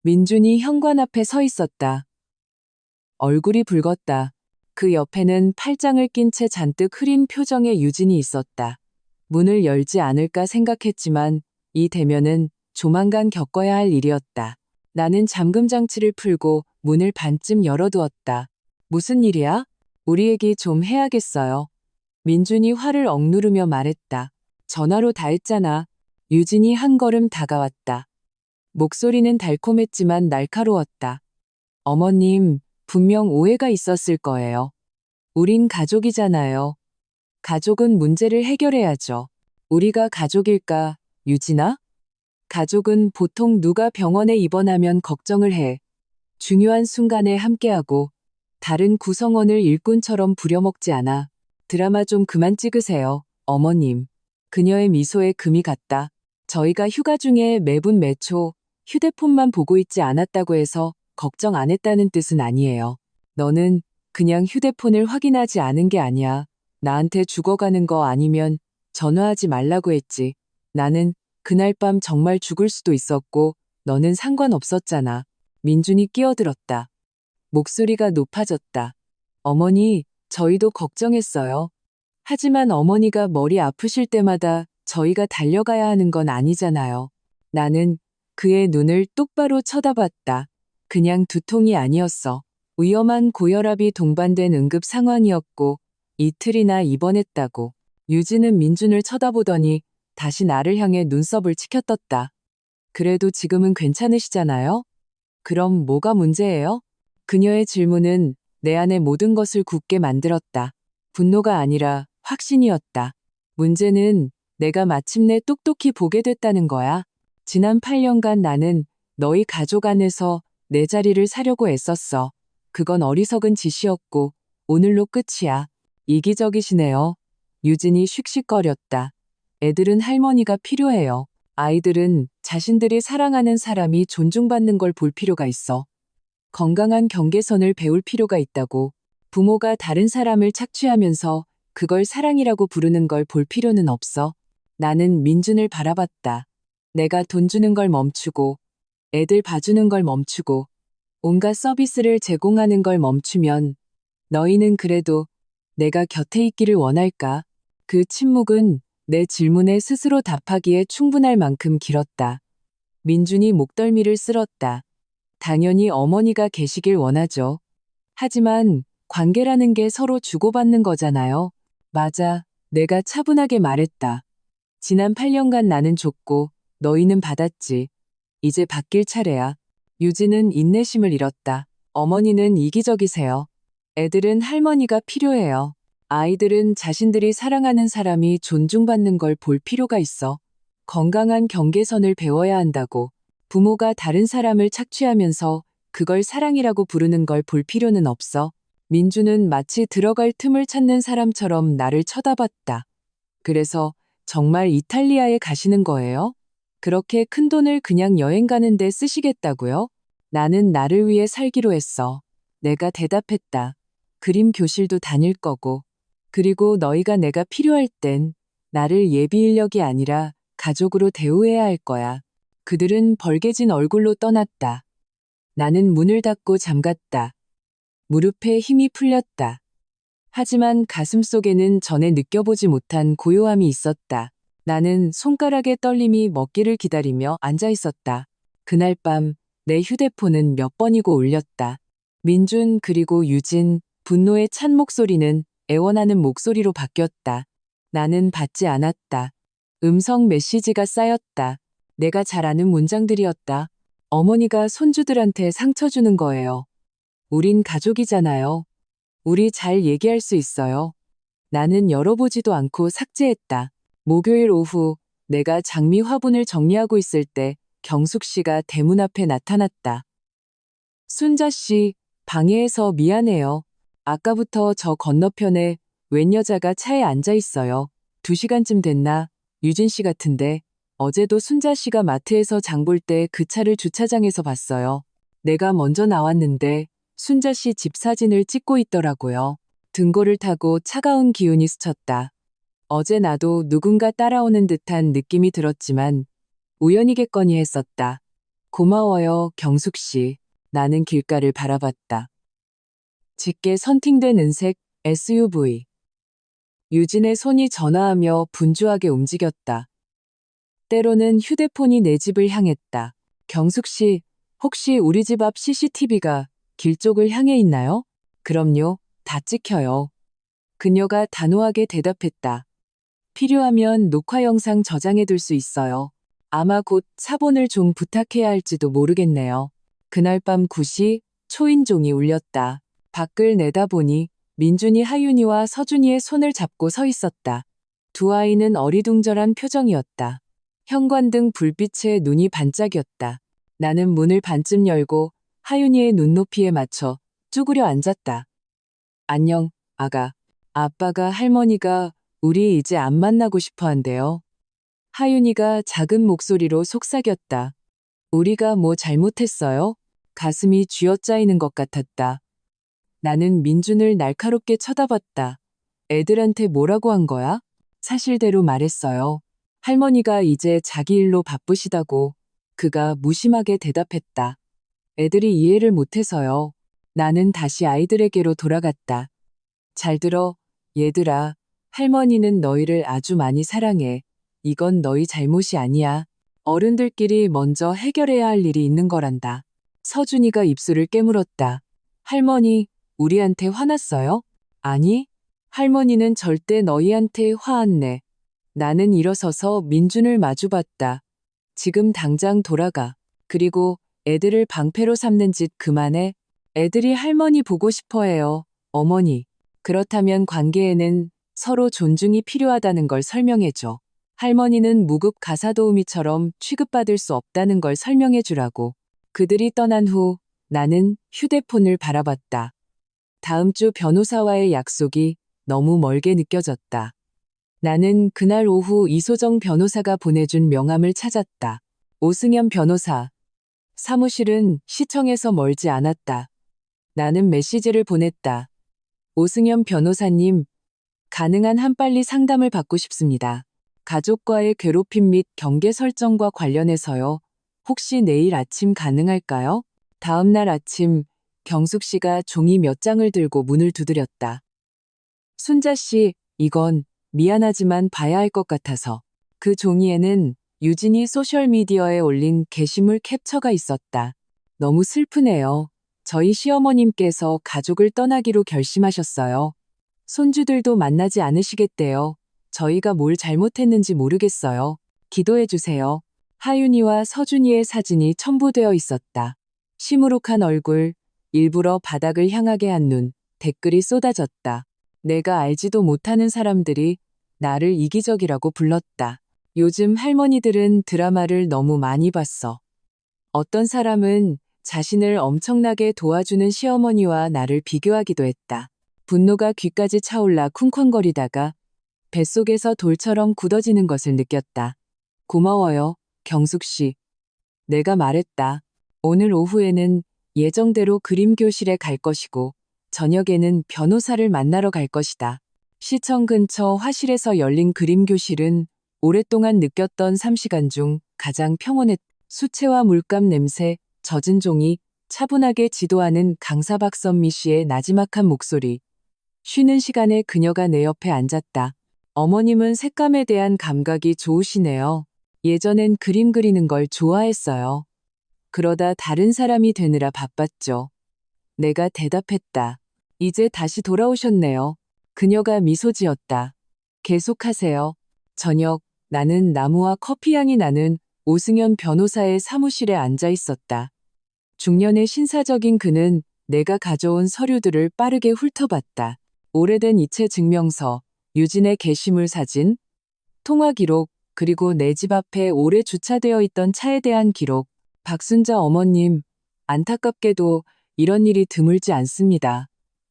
민준이 현관 앞에 서 있었다. 얼굴이 붉었다. 그 옆에는 팔짱을 낀 채 잔뜩 흐린 표정의 유진이 있었다. 문을 열지 않을까 생각했지만 이 대면은 조만간 겪어야 할 일이었다. 나는 잠금 장치를 풀고 문을 반쯤 열어두었다. 무슨 일이야? 우리 얘기 좀 해야겠어요. 민준이 화를 억누르며 말했다. 전화로 다 했잖아. 유진이 한 걸음 다가왔다. 목소리는 달콤했지만 날카로웠다. 어머님, 분명 오해가 있었을 거예요. 우린 가족이잖아요. 가족은 문제를 해결해야죠. 우리가 가족일까, 유진아? 가족은 보통 누가 병원에 입원하면 걱정을 해. 중요한 순간에 함께하고 다른 구성원을 일꾼처럼 부려먹지 않아. 드라마 좀 그만 찍으세요, 어머님. 그녀의 미소에 금이 갔다. 저희가 휴가 중에 매분 매초 휴대폰만 보고 있지 않았다고 해서 걱정 안 했다는 뜻은 아니에요. 너는 그냥 휴대폰을 확인하지 않은 게 아니야. 나한테 죽어가는 거 아니면 전화하지 말라고 했지. 나는 그날 밤 정말 죽을 수도 있었고 너는 상관없었잖아. 민준이 끼어들었다. 목소리가 높아졌다. 어머니, 저희도 걱정했어요. 하지만 어머니가 머리 아프실 때마다 저희가 달려가야 하는 건 아니잖아요. 나는 그의 눈을 똑바로 쳐다봤다. 그냥 두통이 아니었어. 위험한 고혈압이 동반된 응급 상황이었고 이틀이나 입원했다고. 유진은 민준을 쳐다보더니 다시 나를 향해 눈썹을 치켜떴다. 그래도 지금은 괜찮으시잖아요? 그럼 뭐가 문제예요? 그녀의 질문은 내 안의 모든 것을 굳게 만들었다. 분노가 아니라 확신이었다. 문제는 내가 마침내 똑똑히 보게 됐다는 거야. 지난 8년간 나는 너희 가족 안에서 내 자리를 사려고 애썼어. 그건 어리석은 짓이었고 오늘로 끝이야. 이기적이시네요. 유진이 씩씩거렸다. 애들은 할머니가 필요해요. 아이들은 자신들이 사랑하는 사람이 존중받는 걸 볼 필요가 있어. 건강한 경계선을 배울 필요가 있다고. 부모가 다른 사람을 착취하면서 그걸 사랑이라고 부르는 걸 볼 필요는 없어. 나는 민준을 바라봤다. 내가 돈 주는 걸 멈추고, 애들 봐주는 걸 멈추고, 온갖 서비스를 제공하는 걸 멈추면 너희는 그래도 내가 곁에 있기를 원할까? 그 침묵은 내 질문에 스스로 답하기에 충분할 만큼 길었다. 민준이 목덜미를 쓸었다. 당연히 어머니가 계시길 원하죠. 하지만 관계라는 게 서로 주고받는 거잖아요. 맞아. 내가 차분하게 말했다. 지난 8년간 나는 줬고 너희는 받았지. 이제 바뀔 차례야. 유진은 인내심을 잃었다. 어머니는 이기적이세요. 애들은 할머니가 필요해요. 아이들은 자신들이 사랑하는 사람이 존중받는 걸 볼 필요가 있어. 건강한 경계선을 배워야 한다고. 부모가 다른 사람을 착취하면서 그걸 사랑이라고 부르는 걸 볼 필요는 없어. 민주는 마치 들어갈 틈을 찾는 사람처럼 나를 쳐다봤다. 그래서 정말 이탈리아에 가시는 거예요? 그렇게 큰 돈을 그냥 여행 가는데 쓰시겠다고요? 나는 나를 위해 살기로 했어. 내가 대답했다. 그림 교실도 다닐 거고. 그리고 너희가 내가 필요할 땐 나를 예비 인력이 아니라 가족으로 대우해야 할 거야. 그들은 벌개진 얼굴로 떠났다. 나는 문을 닫고 잠갔다. 무릎에 힘이 풀렸다. 하지만 가슴속에는 전에 느껴보지 못한 고요함이 있었다. 나는 손가락의 떨림이 먹기를 기다리며 앉아 있었다. 그날 밤 내 휴대폰은 몇 번이고 울렸다. 민준 그리고 유진, 분노에 찬 목소리는 애원하는 목소리로 바뀌었다. 나는 받지 않았다. 음성 메시지가 쌓였다. 내가 잘 아는 문장들이었다. 어머니가 손주들한테 상처 주는 거예요. 우린 가족이잖아요. 우리 잘 얘기할 수 있어요. 나는 열어보지도 않고 삭제했다. 목요일 오후 내가 장미 화분을 정리하고 있을 때 경숙 씨가 대문 앞에 나타났다. 순자 씨, 방해해서 미안해요. 아까부터 저 건너편에 웬 여자가 차에 앉아 있어요. 2시간쯤 됐나? 유진 씨 같은데. 어제도 순자 씨가 마트에서 장볼 때 그 차를 주차장에서 봤어요. 내가 먼저 나왔는데 순자 씨 집 사진을 찍고 있더라고요. 등골을 타고 차가운 기운이 스쳤다. 어제 나도 누군가 따라오는 듯한 느낌이 들었지만 우연이겠거니 했었다. 고마워요, 경숙 씨. 나는 길가를 바라봤다. 짙게 선팅된 은색 SUV. 유진의 손이 전화하며 분주하게 움직였다. 때로는 휴대폰이 내 집을 향했다. 경숙 씨, 혹시 우리 집 앞 CCTV가 길 쪽을 향해 있나요? 그럼요, 다 찍혀요. 그녀가 단호하게 대답했다. 필요하면 녹화 영상 저장해둘 수 있어요. 아마 곧 사본을 좀 부탁해야 할지도 모르겠네요. 그날 밤 9시 초인종이 울렸다. 밖을 내다보니 민준이 하윤이와 서준이의 손을 잡고 서 있었다. 두 아이는 어리둥절한 표정이었다. 현관등 불빛에 눈이 반짝였다. 나는 문을 반쯤 열고 하윤이의 눈높이에 맞춰 쭈그려 앉았다. 안녕, 아가. 아빠가 할머니가 우리 이제 안 만나고 싶어 한대요. 하윤이가 작은 목소리로 속삭였다. 우리가 뭐 잘못했어요? 가슴이 쥐어짜이는 것 같았다. 나는 민준을 날카롭게 쳐다봤다. 애들한테 뭐라고 한 거야? 사실대로 말했어요. 할머니가 이제 자기 일로 바쁘시다고. 그가 무심하게 대답했다. 애들이 이해를 못해서요. 나는 다시 아이들에게로 돌아갔다. 잘 들어, 얘들아. 할머니는 너희를 아주 많이 사랑해. 이건 너희 잘못이 아니야. 어른들끼리 먼저 해결해야 할 일이 있는 거란다. 서준이가 입술을 깨물었다. 할머니, 우리한테 화났어요? 아니, 할머니는 절대 너희한테 화 안 내. 나는 일어서서 민준을 마주봤다. 지금 당장 돌아가. 그리고 애들을 방패로 삼는 짓 그만해. 애들이 할머니 보고 싶어 해요. 어머니. 그렇다면 관계에는 서로 존중이 필요하다는 걸 설명해줘. 할머니는 무급 가사도우미처럼 취급받을 수 없다는 걸 설명해 주라고. 그들이 떠난 후 나는 휴대폰을 바라봤다. 다음 주 변호사와의 약속이 너무 멀게 느껴졌다. 나는 그날 오후 이소정 변호사가 보내준 명함을 찾았다. 오승연 변호사. 사무실은 시청에서 멀지 않았다. 나는 메시지를 보냈다. 오승연 변호사님, 가능한 한 빨리 상담을 받고 싶습니다. 가족과의 괴롭힘 및 경계 설정과 관련해서요. 혹시 내일 아침 가능할까요? 다음 날 아침, 경숙 씨가 종이 몇 장을 들고 문을 두드렸다. 순자 씨, 이건 미안하지만 봐야 할 것 같아서. 그 종이에는 유진이 소셜미디어에 올린 게시물 캡처가 있었다. 너무 슬프네요. 저희 시어머님께서 가족을 떠나기로 결심하셨어요. 손주들도 만나지 않으시겠대요. 저희가 뭘 잘못했는지 모르겠어요. 기도해 주세요. 하윤이와 서준이의 사진이 첨부되어 있었다. 시무룩한 얼굴, 일부러 바닥을 향하게 한 눈, 댓글이 쏟아졌다. 내가 알지도 못하는 사람들이 나를 이기적이라고 불렀다. 요즘 할머니들은 드라마를 너무 많이 봤어. 어떤 사람은 자신을 엄청나게 도와주는 시어머니와 나를 비교하기도 했다. 분노가 귀까지 차올라 쿵쾅거리다가 뱃속에서 돌처럼 굳어지는 것을 느꼈다. 고마워요, 경숙 씨. 내가 말했다. 오늘 오후에는 예정대로 그림 교실에 갈 것이고 저녁에는 변호사를 만나러 갈 것이다. 시청 근처 화실에서 열린 그림 교실은 오랫동안 느꼈던 3시간 중 가장 평온했다. 수채화 물감 냄새, 젖은 종이, 차분하게 지도하는 강사 박선미 씨의 나지막한 목소리. 쉬는 시간에 그녀가 내 옆에 앉았다. 어머님은 색감에 대한 감각이 좋으시네요. 예전엔 그림 그리는 걸 좋아했어요. 그러다 다른 사람이 되느라 바빴죠. 내가 대답했다. 이제 다시 돌아오셨네요. 그녀가 미소 지었다. 계속하세요. 저녁, 나는 나무와 커피향이 나는 오승연 변호사의 사무실에 앉아 있었다. 중년의 신사적인 그는 내가 가져온 서류들을 빠르게 훑어봤다. 오래된 이체 증명서, 유진의 게시물 사진, 통화 기록, 그리고 내 집 앞에 오래 주차되어 있던 차에 대한 기록. 박순자 어머님, 안타깝게도 이런 일이 드물지 않습니다.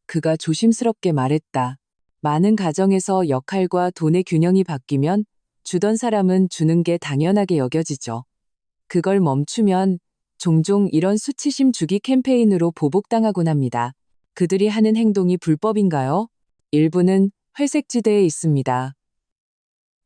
그가 조심스럽게 말했다. 많은 가정에서 역할과 돈의 균형이 바뀌면 주던 사람은 주는 게 당연하게 여겨지죠. 그걸 멈추면 종종 이런 수치심 주기 캠페인으로 보복당하곤 합니다. 그들이 하는 행동이 불법인가요? 일부는 회색지대에 있습니다.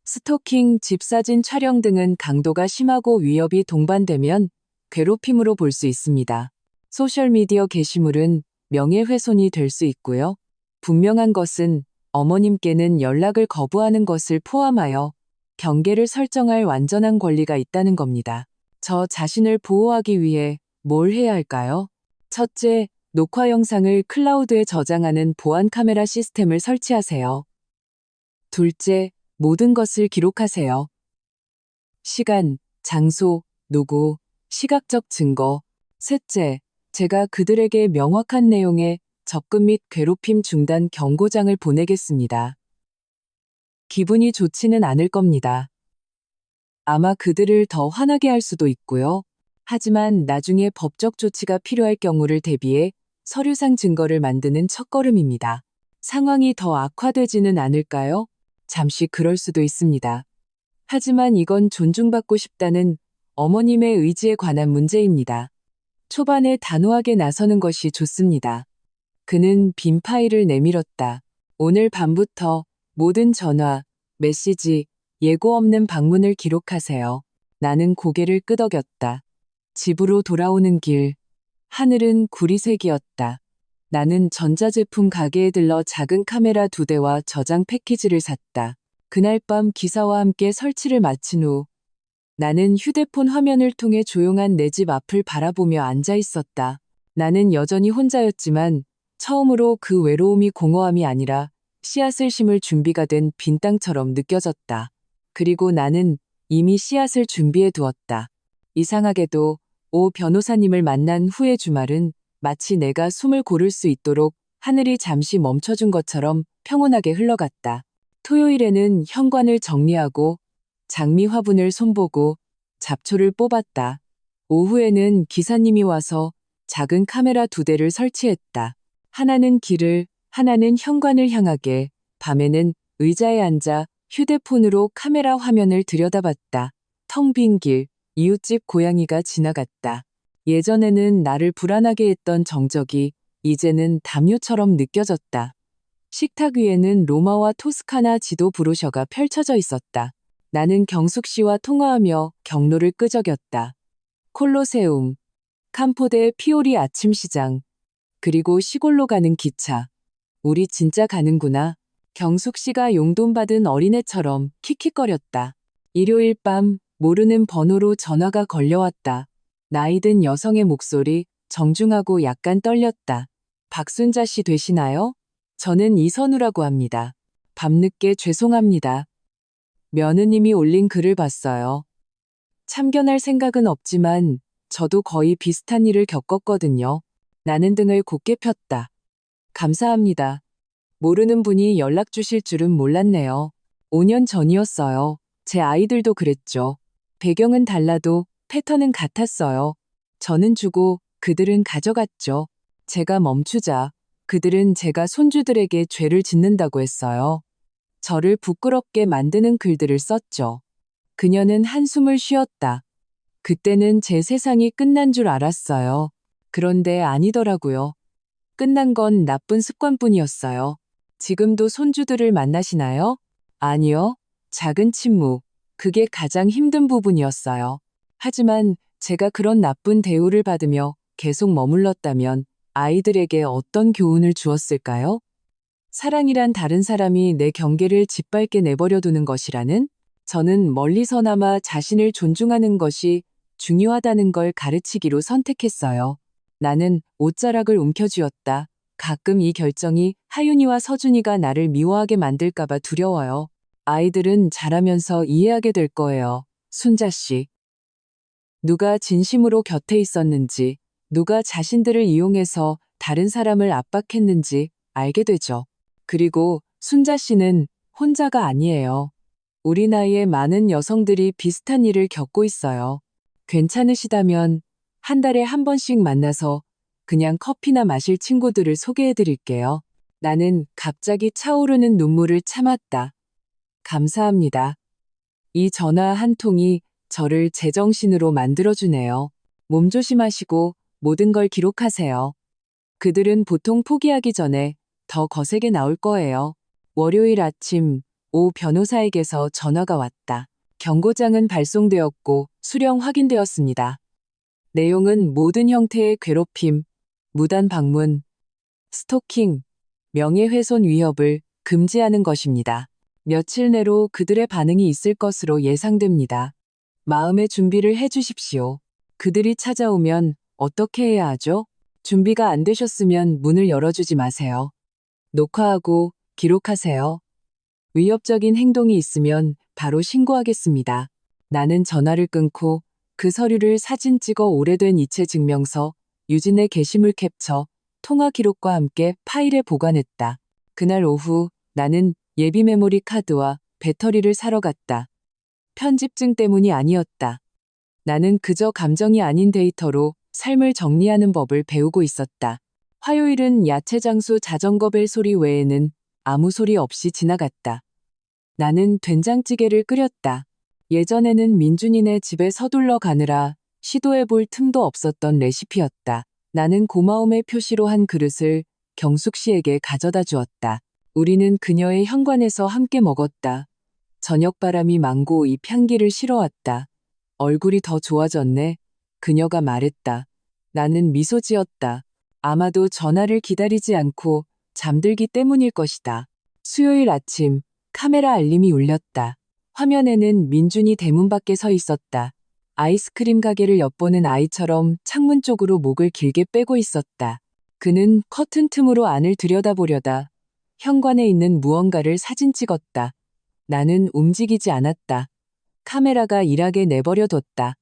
스토킹, 집사진 촬영 등은 강도가 심하고 위협이 동반되면 괴롭힘으로 볼 수 있습니다. 소셜미디어 게시물은 명예훼손이 될 수 있고요. 분명한 것은 어머님께는 연락을 거부하는 것을 포함하여 경계를 설정할 완전한 권리가 있다는 겁니다. 저 자신을 보호하기 위해 뭘 해야 할까요? 첫째, 녹화 영상을 클라우드에 저장하는 보안 카메라 시스템을 설치하세요. 둘째, 모든 것을 기록하세요. 시간, 장소, 누구, 시각적 증거. 셋째, 제가 그들에게 명확한 내용의 접근 및 괴롭힘 중단 경고장을 보내겠습니다. 기분이 좋지는 않을 겁니다. 아마 그들을 더 화나게 할 수도 있고요. 하지만 나중에 법적 조치가 필요할 경우를 대비해 서류상 증거를 만드는 첫걸음입니다. 상황이 더 악화되지는 않을까요? 잠시 그럴 수도 있습니다. 하지만 이건 존중받고 싶다는 어머님의 의지에 관한 문제입니다. 초반에 단호하게 나서는 것이 좋습니다. 그는 빈 파일을 내밀었다. 오늘 밤부터 모든 전화, 메시지, 예고 없는 방문을 기록하세요. 나는 고개를 끄덕였다. 집으로 돌아오는 길. 하늘은 구리색이었다. 나는 전자제품 가게에 들러 작은 카메라 2대와 저장 패키지를 샀다. 그날 밤 기사와 함께 설치를 마친 후 나는 휴대폰 화면을 통해 조용한 내 집 앞을 바라보며 앉아 있었다. 나는 여전히 혼자였지만 처음으로 그 외로움이 공허함이 아니라 씨앗을 심을 준비가 된 빈 땅처럼 느껴졌다. 그리고 나는 이미 씨앗을 준비해 두었다. 이상하게도 오 변호사님을 만난 후의 주말은 마치 내가 숨을 고를 수 있도록 하늘이 잠시 멈춰준 것처럼 평온하게 흘러갔다. 토요일에는 현관을 정리하고 장미 화분을 손보고 잡초를 뽑았다. 오후에는 기사님이 와서 작은 카메라 2대를 설치했다. 하나는 길을, 하나는 현관을 향하게, 밤에는 의자에 앉아 휴대폰으로 카메라 화면을 들여다봤다. 텅 빈 길, 이웃집 고양이가 지나갔다. 예전에는 나를 불안하게 했던 정적이 이제는 담요처럼 느껴졌다. 식탁 위에는 로마와 토스카나 지도 브로셔가 펼쳐져 있었다. 나는 경숙 씨와 통화하며 경로를 끄적였다. 콜로세움, 캄포데 피오리 아침 시장, 그리고 시골로 가는 기차. 우리 진짜 가는구나. 경숙 씨가 용돈 받은 어린애처럼 킥킥거렸다. 일요일 밤 모르는 번호로 전화가 걸려왔다. 나이든 여성의 목소리, 정중하고 약간 떨렸다. 박순자 씨 되시나요? 저는 이선우라고 합니다. 밤늦게 죄송합니다. 며느님이 올린 글을 봤어요. 참견할 생각은 없지만 저도 거의 비슷한 일을 겪었거든요. 나는 등을 곧게 폈다. 감사합니다. 모르는 분이 연락 주실 줄은 몰랐네요. 5년 전이었어요. 제 아이들도 그랬죠. 배경은 달라도 패턴은 같았어요. 저는 주고 그들은 가져갔죠. 제가 멈추자 그들은 제가 손주들에게 죄를 짓는다고 했어요. 저를 부끄럽게 만드는 글들을 썼죠. 그녀는 한숨을 쉬었다. 그때는 제 세상이 끝난 줄 알았어요. 그런데 아니더라고요. 끝난 건 나쁜 습관뿐이었어요. 지금도 손주들을 만나시나요? 아니요. 작은 침묵. 그게 가장 힘든 부분이었어요. 하지만 제가 그런 나쁜 대우를 받으며 계속 머물렀다면 아이들에게 어떤 교훈을 주었을까요? 사랑이란 다른 사람이 내 경계를 짓밟게 내버려두는 것이라는? 저는 멀리서나마 자신을 존중하는 것이 중요하다는 걸 가르치기로 선택했어요. 나는 옷자락을 움켜쥐었다. 가끔 이 결정이 하윤이와 서준이가 나를 미워하게 만들까봐 두려워요. 아이들은 자라면서 이해하게 될 거예요. 순자 씨. 누가 진심으로 곁에 있었는지, 누가 자신들을 이용해서 다른 사람을 압박했는지 알게 되죠. 그리고 순자 씨는 혼자가 아니에요. 우리 나이에 많은 여성들이 비슷한 일을 겪고 있어요. 괜찮으시다면 한 달에 한 번씩 만나서 그냥 커피나 마실 친구들을 소개해 드릴게요. 나는 갑자기 차오르는 눈물을 참았다. 감사합니다. 이 전화 한 통이 저를 제정신으로 만들어주네요. 몸 조심하시고 모든 걸 기록하세요. 그들은 보통 포기하기 전에 더 거세게 나올 거예요. 월요일 아침 오 변호사에게서 전화가 왔다. 경고장은 발송되었고 수령 확인되었습니다. 내용은 모든 형태의 괴롭힘, 무단 방문, 스토킹, 명예훼손 위협을 금지하는 것입니다. 며칠 내로 그들의 반응이 있을 것으로 예상됩니다. 마음의 준비를 해주십시오. 그들이 찾아오면 어떻게 해야 하죠? 준비가 안 되셨으면 문을 열어주지 마세요. 녹화하고 기록하세요. 위협적인 행동이 있으면 바로 신고하겠습니다. 나는 전화를 끊고 그 서류를 사진 찍어 오래된 이체 증명서, 유진의 게시물 캡처, 통화 기록과 함께 파일에 보관했다. 그날 오후 나는 예비 메모리 카드와 배터리를 사러 갔다. 편집증 때문이 아니었다. 나는 그저 감정이 아닌 데이터로 삶을 정리하는 법을 배우고 있었다. 화요일은 야채 장수 자전거 벨 소리 외에는 아무 소리 없이 지나갔다. 나는 된장찌개를 끓였다. 예전에는 민준이네 집에 서둘러 가느라 시도해볼 틈도 없었던 레시피였다. 나는 고마움의 표시로 한 그릇을 경숙 씨에게 가져다 주었다. 우리는 그녀의 현관에서 함께 먹었다. 저녁바람이 망고 잎 향기를 실어왔다. 얼굴이 더 좋아졌네. 그녀가 말했다. 나는 미소 지었다. 아마도 전화를 기다리지 않고 잠들기 때문일 것이다. 수요일 아침 카메라 알림이 울렸다. 화면에는 민준이 대문 밖에 서 있었다. 아이스크림 가게를 엿보는 아이처럼 창문 쪽으로 목을 길게 빼고 있었다. 그는 커튼 틈으로 안을 들여다보려다 현관에 있는 무언가를 사진 찍었다. 나는 움직이지 않았다. 카메라가 일하게 내버려뒀다.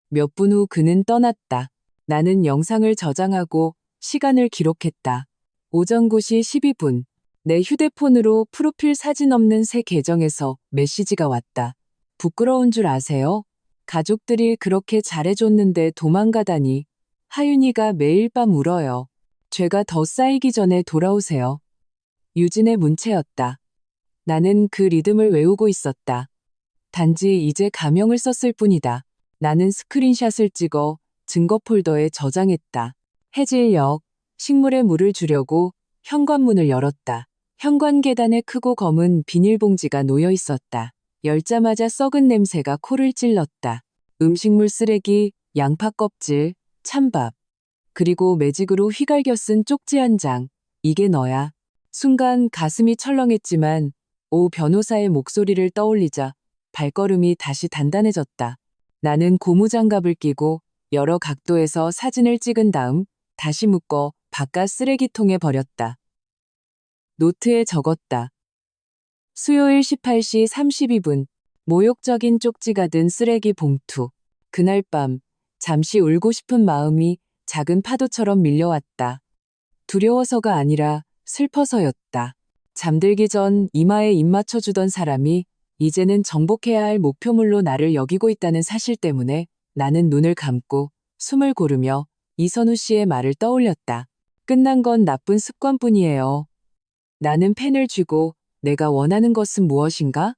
몇 분 후 그는 떠났다. 나는 영상을 저장하고 시간을 기록했다. 오전 9시 12분. 내 휴대폰으로 프로필 사진 없는 새 계정에서 메시지가 왔다. 부끄러운 줄 아세요? 가족들이 그렇게 잘해줬는데 도망가다니. 하윤이가 매일 밤 울어요. 죄가 더 쌓이기 전에 돌아오세요. 유진의 문체였다. 나는 그 리듬을 외우고 있었다. 단지 이제 가명을 썼을 뿐이다. 나는 스크린샷을 찍어 증거 폴더에 저장했다. 해질녘, 식물에 물을 주려고 현관문을 열었다. 현관 계단에 크고 검은 비닐봉지가 놓여 있었다. 열자마자 썩은 냄새가 코를 찔렀다. 음식물 쓰레기, 양파 껍질, 찬밥, 그리고 매직으로 휘갈겨 쓴 쪽지 한 장. 이게 너야. 순간 가슴이 철렁했지만 오 변호사의 목소리를 떠올리자 발걸음이 다시 단단해졌다. 나는 고무장갑을 끼고 여러 각도에서 사진을 찍은 다음 다시 묶어 바깥 쓰레기통에 버렸다. 노트에 적었다. 수요일 18시 32분. 모욕적인 쪽지가 든 쓰레기 봉투. 그날 밤 잠시 울고 싶은 마음이 작은 파도처럼 밀려왔다. 두려워서가 아니라 슬퍼서였다. 잠들기 전 이마에 입 맞춰주던 사람이 이제는 정복해야 할 목표물로 나를 여기고 있다는 사실 때문에 나는 눈을 감고 숨을 고르며 이선우 씨의 말을 떠올렸다. 끝난 건 나쁜 습관뿐이에요. 나는 펜을 쥐고 내가 원하는 것은 무엇인가?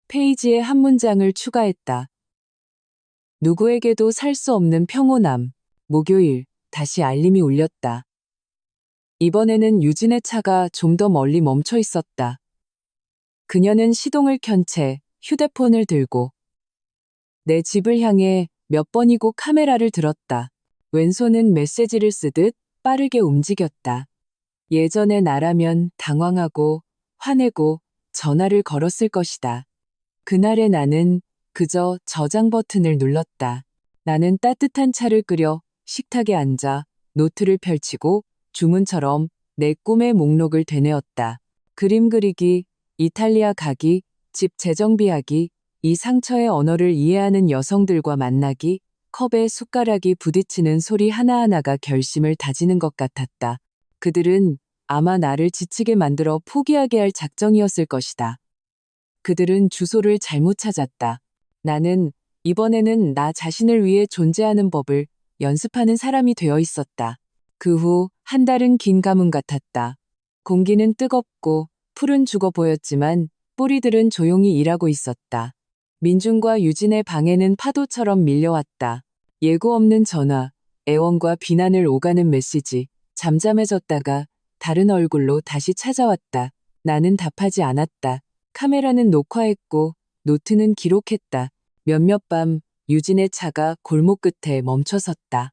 페이지에 한 문장을 추가했다. 누구에게도 살 수 없는 평온함. 목요일, 다시 알림이 울렸다. 이번에는 유진의 차가 좀 더 멀리 멈춰 있었다. 그녀는 시동을 켠 채 휴대폰을 들고 내 집을 향해 몇 번이고 카메라를 들었다. 왼손은 메시지를 쓰듯 빠르게 움직였다. 예전의 나라면 당황하고 화내고 전화를 걸었을 것이다. 그날의 나는 그저 저장 버튼을 눌렀다. 나는 따뜻한 차를 끓여 식탁에 앉아 노트를 펼치고 주문처럼 내 꿈의 목록을 되뇌었다. 그림 그리기, 이탈리아 가기, 집 재정비하기, 이 상처의 언어를 이해하는 여성들과 만나기, 컵에 숟가락이 부딪히는 소리 하나하나가 결심을 다지는 것 같았다. 그들은 아마 나를 지치게 만들어 포기하게 할 작정이었을 것이다. 그들은 주소를 잘못 찾았다. 나는 이번에는 나 자신을 위해 존재하는 법을 연습하는 사람이 되어 있었다. 그 후 한 달은 긴 가뭄 같았다. 공기는 뜨겁고 풀은 죽어 보였지만 뿌리들은 조용히 일하고 있었다. 민준과 유진의 방에는 파도처럼 밀려왔다. 예고 없는 전화, 애원과 비난을 오가는 메시지, 잠잠해졌다가 다른 얼굴로 다시 찾아왔다. 나는 답하지 않았다. 카메라는 녹화했고 노트는 기록했다. 몇몇 밤 유진의 차가 골목 끝에 멈춰섰다.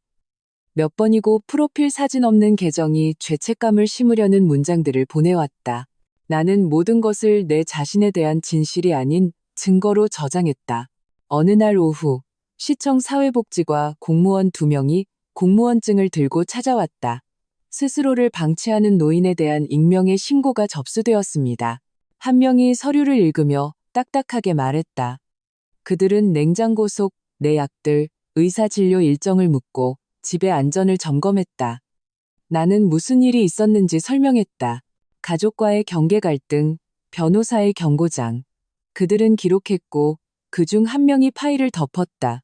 몇 번이고 프로필 사진 없는 계정이 죄책감을 심으려는 문장들을 보내왔다. 나는 모든 것을 내 자신에 대한 진실이 아닌 증거로 저장했다. 어느 날 오후 시청 사회복지과 공무원 2명이 공무원증을 들고 찾아왔다. 스스로를 방치하는 노인에 대한 익명의 신고가 접수되었습니다. 한 명이 서류를 읽으며 딱딱하게 말했다. 그들은 냉장고 속 내 약들, 의사 진료 일정을 묻고 집의 안전을 점검했다. 나는 무슨 일이 있었는지 설명했다. 가족과의 경계 갈등, 변호사의 경고장. 그들은 기록했고 그중 한 명이 파일을 덮었다.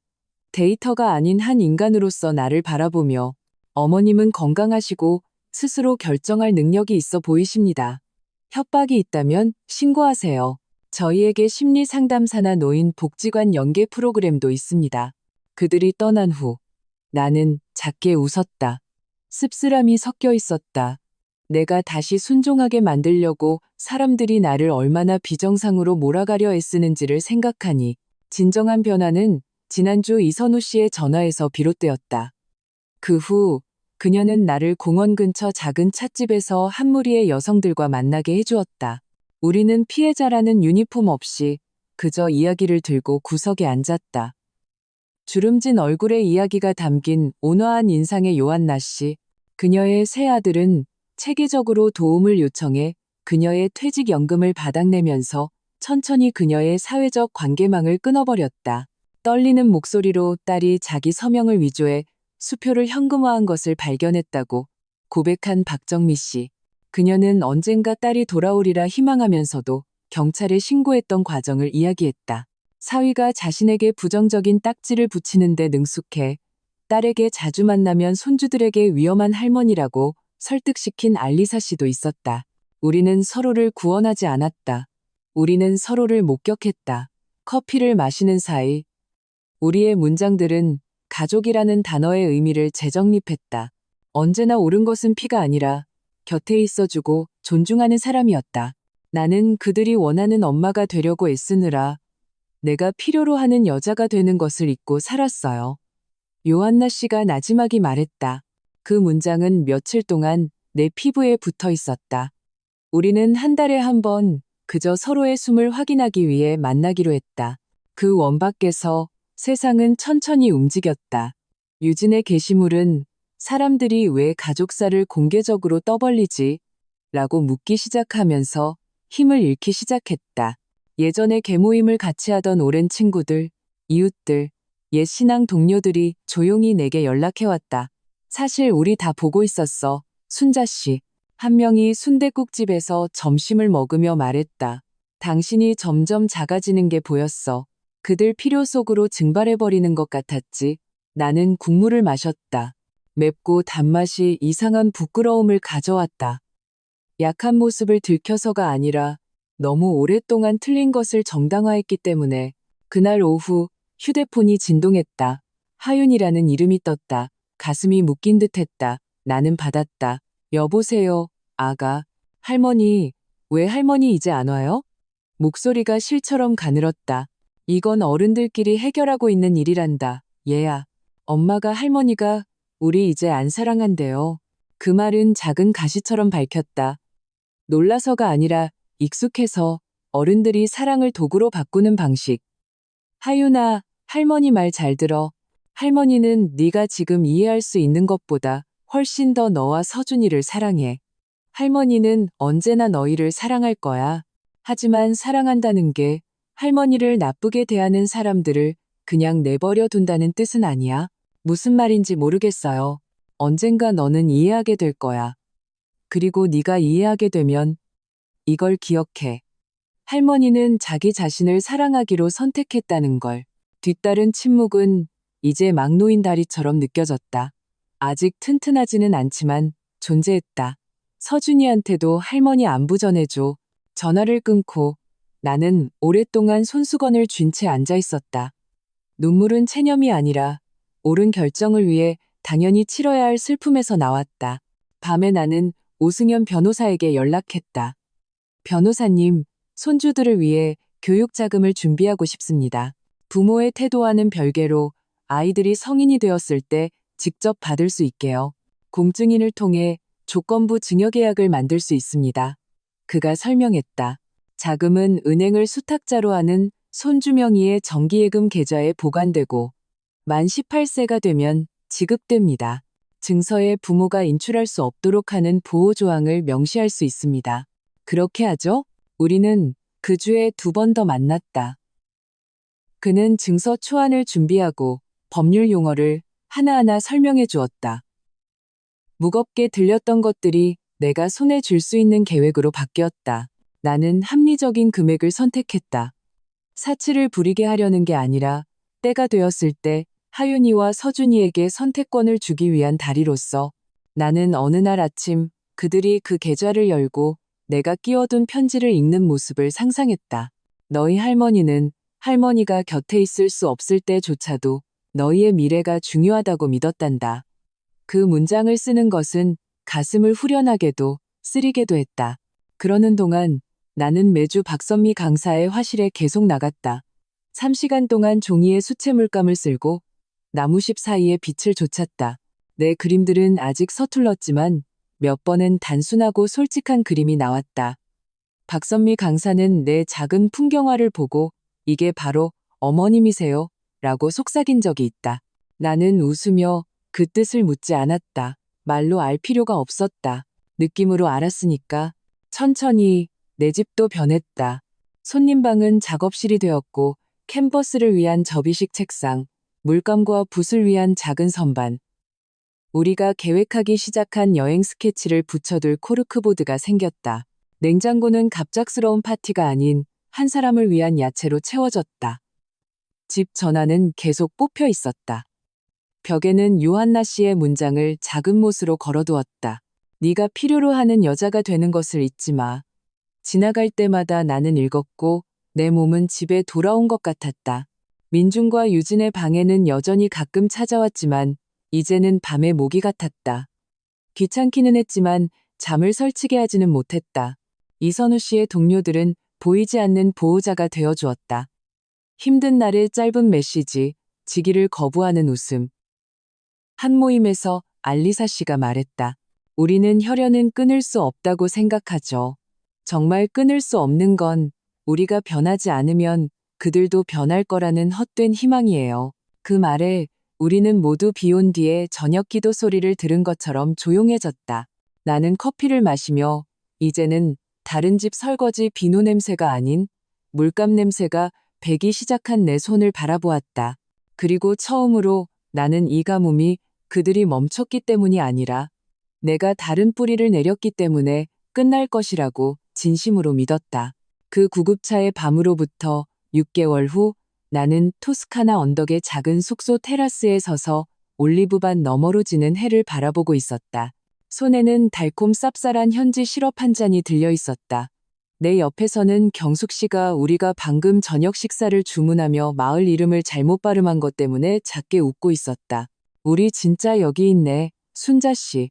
데이터가 아닌 한 인간으로서 나를 바라보며 어머님은 건강하시고 스스로 결정할 능력이 있어 보이십니다. 협박이 있다면 신고하세요. 저희에게 심리 상담사나 노인 복지관 연계 프로그램도 있습니다. 그들이 떠난 후 나는 작게 웃었다. 씁쓸함이 섞여 있었다. 내가 다시 순종하게 만들려고 사람들이 나를 얼마나 비정상으로 몰아가려 애쓰는지를 생각하니 진정한 변화는 지난주 이선우 씨의 전화에서 비롯되었다. 그 후 그녀는 나를 공원 근처 작은 찻집에서 한 무리의 여성들과 만나게 해주었다. 우리는 피해자라는 유니폼 없이 그저 이야기를 들고 구석에 앉았다. 주름진 얼굴에 이야기가 담긴 온화한 인상의 요한나 씨. 그녀의 세 아들은 체계적으로 도움을 요청해 그녀의 퇴직연금을 바닥내면서 천천히 그녀의 사회적 관계망을 끊어버렸다. 떨리는 목소리로 딸이 자기 서명을 위조해 수표를 현금화한 것을 발견했다고 고백한 박정미 씨. 그녀는 언젠가 딸이 돌아오리라 희망하면서도 경찰에 신고했던 과정을 이야기했다. 사위가 자신에게 부정적인 딱지를 붙이는데 능숙해 딸에게 자주 만나면 손주들에게 위험한 할머니라고 설득시킨 알리사 씨도 있었다. 우리는 서로를 구원하지 않았다. 우리는 서로를 목격했다. 커피를 마시는 사이 우리의 문장들은 가족이라는 단어의 의미를 재정립했다. 언제나 옳은 것은 피가 아니라 곁에 있어주고 존중하는 사람이었다. 나는 그들이 원하는 엄마가 되려고 애쓰느라 내가 필요로 하는 여자가 되는 것을 잊고 살았어요. 요한나 씨가 나지막이 말했다. 그 문장은 며칠 동안 내 피부에 붙어 있었다. 우리는 한 달에 한 번 그저 서로의 숨을 확인하기 위해 만나기로 했다. 그 원 밖에서 세상은 천천히 움직였다. 유진의 게시물은 사람들이 왜 가족사를 공개적으로 떠벌리지? 라고 묻기 시작하면서 힘을 잃기 시작했다. 예전에 개모임을 같이 하던 오랜 친구들, 이웃들, 옛 신앙 동료들이 조용히 내게 연락해왔다. 사실 우리 다 보고 있었어. 순자 씨. 한 명이 순댓국집에서 점심을 먹으며 말했다. 당신이 점점 작아지는 게 보였어. 그들 필요 속으로 증발해버리는 것 같았지. 나는 국물을 마셨다. 맵고 단맛이 이상한 부끄러움을 가져왔다. 약한 모습을 들켜서가 아니라 너무 오랫동안 틀린 것을 정당화했기 때문에. 그날 오후 휴대폰이 진동했다. 하윤이라는 이름이 떴다. 가슴이 묶인 듯했다. 나는 받았다. 여보세요, 아가. 할머니, 왜 할머니 이제 안 와요? 목소리가 실처럼 가늘었다. 이건 어른들끼리 해결하고 있는 일이란다. 얘야. 엄마가 할머니가 우리 이제 안 사랑한대요. 그 말은 작은 가시처럼 밝혔다. 놀라서가 아니라 익숙해서. 어른들이 사랑을 도구로 바꾸는 방식. 하윤아, 할머니 말 잘 들어. 할머니는 네가 지금 이해할 수 있는 것보다 훨씬 더 너와 서준이를 사랑해. 할머니는 언제나 너희를 사랑할 거야. 하지만 사랑한다는 게 할머니를 나쁘게 대하는 사람들을 그냥 내버려 둔다는 뜻은 아니야. 무슨 말인지 모르겠어요. 언젠가 너는 이해하게 될 거야. 그리고 네가 이해하게 되면 이걸 기억해. 할머니는 자기 자신을 사랑하기로 선택했다는 걸. 뒤따른 침묵은 이제 막 놓인 다리처럼 느껴졌다. 아직 튼튼하지는 않지만 존재했다. 서준이한테도 할머니 안부 전해줘. 전화를 끊고 나는 오랫동안 손수건을 쥔 채 앉아 있었다. 눈물은 체념이 아니라 옳은 결정을 위해 당연히 치러야 할 슬픔에서 나왔다. 밤에 나는 오승연 변호사에게 연락했다. 변호사님, 손주들을 위해 교육 자금을 준비하고 싶습니다. 부모의 태도와는 별개로 아이들이 성인이 되었을 때 직접 받을 수 있게요. 공증인을 통해 조건부 증여계약을 만들 수 있습니다. 그가 설명했다. 자금은 은행을 수탁자로 하는 손주 명의의 정기예금 계좌에 보관되고 만 18세가 되면 지급됩니다. 증서에 부모가 인출할 수 없도록 하는 보호조항을 명시할 수 있습니다. 그렇게 하죠? 우리는 그 주에 2번 더 만났다. 그는 증서 초안을 준비하고 법률 용어를 하나하나 설명해 주었다. 무겁게 들렸던 것들이 내가 손에 쥘 수 있는 계획으로 바뀌었다. 나는 합리적인 금액을 선택했다. 사치를 부리게 하려는 게 아니라 때가 되었을 때 하윤이와 서준이에게 선택권을 주기 위한 다리로서 나는 어느 날 아침 그들이 그 계좌를 열고 내가 끼워둔 편지를 읽는 모습을 상상했다. 너희 할머니는 할머니가 곁에 있을 수 없을 때조차도 너희의 미래가 중요하다고 믿었단다. 그 문장을 쓰는 것은 가슴을 후련하게도 쓰리게도 했다. 그러는 동안 나는 매주 박선미 강사의 화실에 계속 나갔다. 3시간 동안 종이에 수채물감을 쓸고 나무십 사이에 빛을 좇았다. 내 그림들은 아직 서툴렀지만 몇 번은 단순하고 솔직한 그림이 나왔다. 박선미 강사는 내 작은 풍경화를 보고 이게 바로 어머님이세요? 라고 속삭인 적이 있다. 나는 웃으며 그 뜻을 묻지 않았다. 말로 알 필요가 없었다. 느낌으로 알았으니까. 천천히 내 집도 변했다. 손님방은 작업실이 되었고 캔버스를 위한 접이식 책상, 물감과 붓을 위한 작은 선반. 우리가 계획하기 시작한 여행 스케치를 붙여둘 코르크보드가 생겼다. 냉장고는 갑작스러운 파티가 아닌 한 사람을 위한 야채로 채워졌다. 집 전화는 계속 뽑혀 있었다. 벽에는 요한나 씨의 문장을 작은 못으로 걸어두었다. 네가 필요로 하는 여자가 되는 것을 잊지 마. 지나갈 때마다 나는 읽었고 내 몸은 집에 돌아온 것 같았다. 민준과 유진의 방에는 여전히 가끔 찾아왔지만 이제는 밤의 모기 같았다. 귀찮기는 했지만 잠을 설치게 하지는 못했다. 이선우 씨의 동료들은 보이지 않는 보호자가 되어주었다. 힘든 날의 짧은 메시지, 지기를 거부하는 웃음. 한 모임에서 알리사 씨가 말했다. 우리는 혈연은 끊을 수 없다고 생각하죠. 정말 끊을 수 없는 건 우리가 변하지 않으면 그들도 변할 거라는 헛된 희망이에요. 그 말에 우리는 모두 비 온 뒤에 저녁 기도 소리를 들은 것처럼 조용해졌다. 나는 커피를 마시며 이제는 다른 집 설거지 비누 냄새가 아닌 물감 냄새가 배기 시작한 내 손을 바라보았다. 그리고 처음으로 나는 이 가뭄이 그들이 멈췄기 때문이 아니라 내가 다른 뿌리를 내렸기 때문에 끝날 것이라고 진심으로 믿었다. 그 구급차의 밤으로부터 6개월 후 나는 토스카나 언덕의 작은 숙소 테라스에 서서 올리브반 너머로 지는 해를 바라보고 있었다. 손에는 달콤 쌉쌀한 현지 시럽 한 잔이 들려 있었다. 내 옆에서는 경숙 씨가 우리가 방금 저녁 식사를 주문하며 마을 이름을 잘못 발음한 것 때문에 작게 웃고 있었다. 우리 진짜 여기 있네, 순자 씨.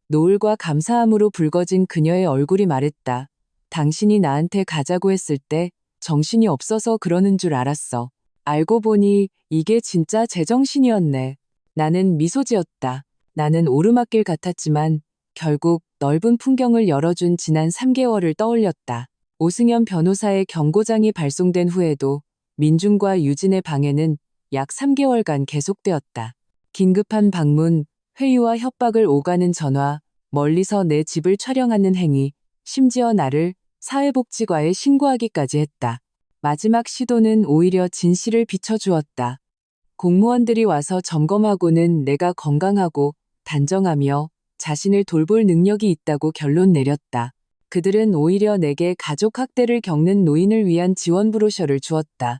노을과 감사함으로 붉어진 그녀의 얼굴이 말했다. 당신이 나한테 가자고 했을 때 정신이 없어서 그러는 줄 알았어. 알고 보니 이게 진짜 제정신이었네. 나는 미소 지었다. 나는 오르막길 같았지만 결국 넓은 풍경을 열어준 지난 3개월을 떠올렸다. 오승연 변호사의 경고장이 발송된 후에도 민준과 유진의 방해는 약 3개월간 계속되었다. 긴급한 방문, 회유와 협박을 오가는 전화, 멀리서 내 집을 촬영하는 행위, 심지어 나를 사회복지과에 신고하기까지 했다. 마지막 시도는 오히려 진실을 비춰주었다. 공무원들이 와서 점검하고는 내가 건강하고 단정하며 자신을 돌볼 능력이 있다고 결론 내렸다. 그들은 오히려 내게 가족 학대를 겪는 노인을 위한 지원 브로셔를 주었다.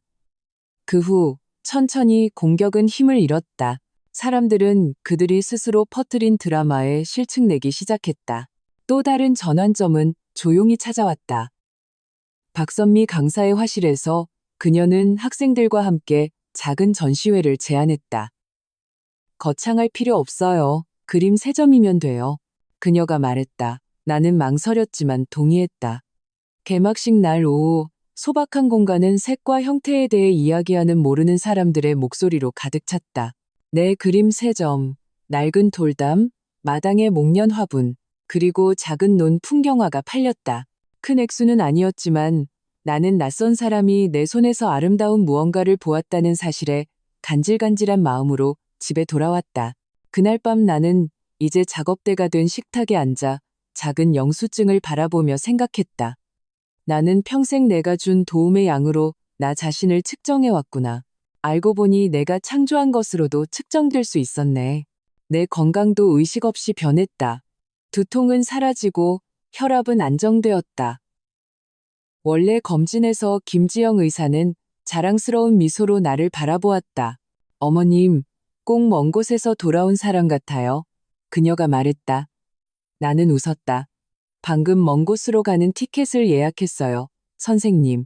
그 후 천천히 공격은 힘을 잃었다. 사람들은 그들이 스스로 퍼뜨린 드라마에 실증내기 시작했다. 또 다른 전환점은 조용히 찾아왔다. 박선미 강사의 화실에서 그녀는 학생들과 함께 작은 전시회를 제안했다. 거창할 필요 없어요. 그림 3점이면 돼요. 그녀가 말했다. 나는 망설였지만 동의했다. 개막식 날 오후 소박한 공간은 색과 형태에 대해 이야기하는 모르는 사람들의 목소리로 가득 찼다. 내 그림 3점, 낡은 돌담, 마당의 목련 화분, 그리고 작은 논 풍경화가 팔렸다. 큰 액수는 아니었지만 나는 낯선 사람이 내 손에서 아름다운 무언가를 보았다는 사실에 간질간질한 마음으로 집에 돌아왔다. 그날 밤 나는 이제 작업대가 된 식탁에 앉아 작은 영수증을 바라보며 생각했다. 나는 평생 내가 준 도움의 양으로 나 자신을 측정해왔구나. 알고 보니 내가 창조한 것으로도 측정될 수 있었네. 내 건강도 의식 없이 변했다. 두통은 사라지고 혈압은 안정되었다. 원래 검진에서 김지영 의사는 자랑스러운 미소로 나를 바라보았다. 어머님, 꼭 먼 곳에서 돌아온 사람 같아요. 그녀가 말했다. 나는 웃었다. 방금 먼 곳으로 가는 티켓을 예약했어요. 선생님.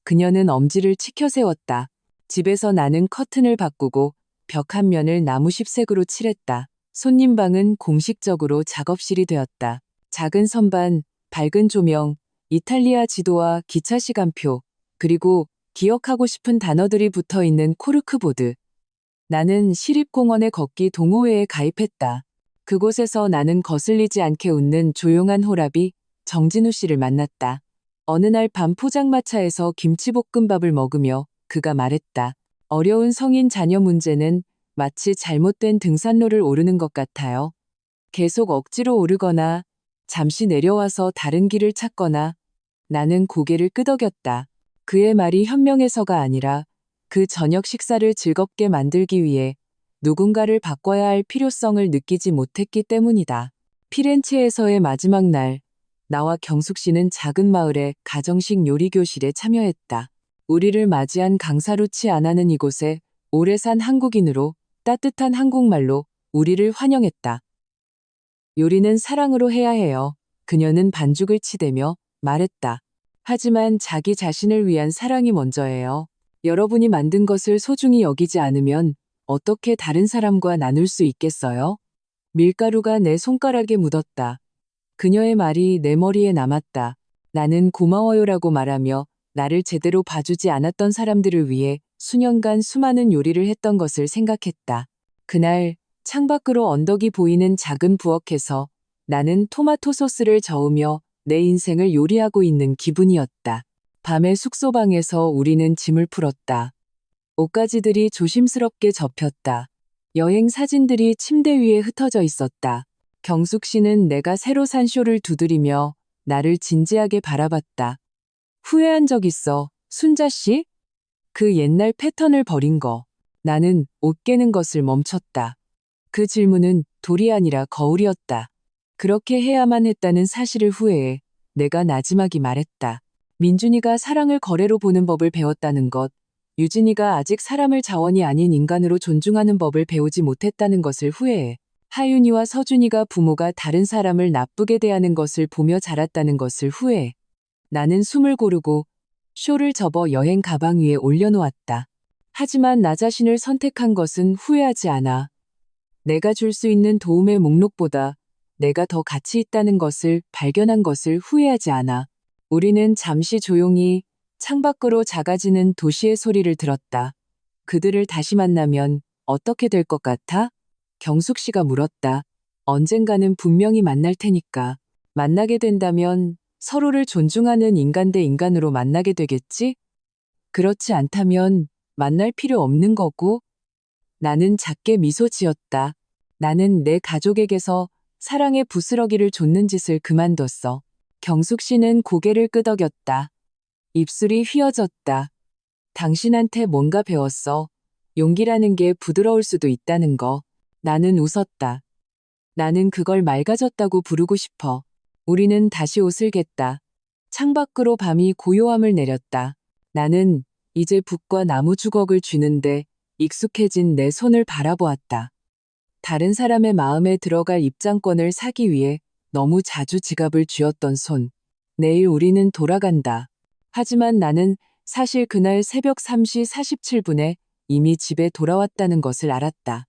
그녀는 엄지를 치켜세웠다. 집에서 나는 커튼을 바꾸고 벽 한 면을 나무십색으로 칠했다. 손님 방은 공식적으로 작업실이 되었다. 작은 선반, 밝은 조명, 이탈리아 지도와 기차 시간표, 그리고 기억하고 싶은 단어들이 붙어 있는 코르크보드. 나는 시립공원의 걷기 동호회에 가입했다. 그곳에서 나는 거슬리지 않게 웃는 조용한 호랍이 정진우 씨를 만났다. 어느 날 밤 포장마차에서 김치볶음밥을 먹으며 그가 말했다. 어려운 성인 자녀 문제는 마치 잘못된 등산로를 오르는 것 같아요. 계속 억지로 오르거나 잠시 내려와서 다른 길을 찾거나. 나는 고개를 끄덕였다. 그의 말이 현명해서가 아니라 그 저녁 식사를 즐겁게 만들기 위해 누군가를 바꿔야 할 필요성을 느끼지 못했기 때문이다. 피렌체에서의 마지막 날, 나와 경숙 씨는 작은 마을의 가정식 요리 교실에 참여했다. 우리를 맞이한 강사루치 아나는 이곳에 오래 산 한국인으로 따뜻한 한국말로 우리를 환영했다. 요리는 사랑으로 해야 해요. 그녀는 반죽을 치대며 말했다. 하지만 자기 자신을 위한 사랑이 먼저예요. 여러분이 만든 것을 소중히 여기지 않으면 어떻게 다른 사람과 나눌 수 있겠어요? 밀가루가 내 손가락에 묻었다. 그녀의 말이 내 머리에 남았다. 나는 고마워요라고 말하며 나를 제대로 봐주지 않았던 사람들을 위해 수년간 수많은 요리를 했던 것을 생각했다. 그날 창밖으로 언덕이 보이는 작은 부엌에서 나는 토마토 소스를 저으며 내 인생을 요리하고 있는 기분이었다. 밤에 숙소방에서 우리는 짐을 풀었다. 옷가지들이 조심스럽게 접혔다. 여행 사진들이 침대 위에 흩어져 있었다. 경숙 씨는 내가 새로 산 쇼를 두드리며 나를 진지하게 바라봤다. 후회한 적 있어, 순자 씨? 그 옛날 패턴을 버린 거. 나는 옷 깨는 것을 멈췄다. 그 질문은 돌이 아니라 거울이었다. 그렇게 해야만 했다는 사실을 후회해 내가 나지막이 말했다. 민준이가 사랑을 거래로 보는 법을 배웠다는 것, 유진이가 아직 사람을 자원이 아닌 인간으로 존중하는 법을 배우지 못했다는 것을 후회해. 하윤이와 서준이가 부모가 다른 사람을 나쁘게 대하는 것을 보며 자랐다는 것을 후회해. 나는 숨을 고르고 쇼를 접어 여행 가방 위에 올려놓았다. 하지만 나 자신을 선택한 것은 후회하지 않아. 내가 줄 수 있는 도움의 목록보다 내가 더 가치 있다는 것을 발견한 것을 후회하지 않아. 우리는 잠시 조용히 창밖으로 작아지는 도시의 소리를 들었다. 그들을 다시 만나면 어떻게 될 것 같아? 경숙 씨가 물었다. 언젠가는 분명히 만날 테니까. 만나게 된다면 서로를 존중하는 인간 대 인간으로 만나게 되겠지? 그렇지 않다면 만날 필요 없는 거고. 나는 작게 미소 지었다. 나는 내 가족에게서 사랑의 부스러기를 좇는 짓을 그만뒀어. 경숙 씨는 고개를 끄덕였다. 입술이 휘어졌다. 당신한테 뭔가 배웠어. 용기라는 게 부드러울 수도 있다는 거. 나는 웃었다. 나는 그걸 맑아졌다고 부르고 싶어. 우리는 다시 옷을 겠다. 창밖으로 밤이 고요함을 내렸다. 나는 이제 붓과 나무 주걱을 쥐는데 익숙해진 내 손을 바라보았다. 다른 사람의 마음에 들어갈 입장권을 사기 위해 너무 자주 지갑을 쥐었던 손. 내일 우리는 돌아간다. 하지만 나는 사실 그날 새벽 3시 47분에 이미 집에 돌아왔다는 것을 알았다.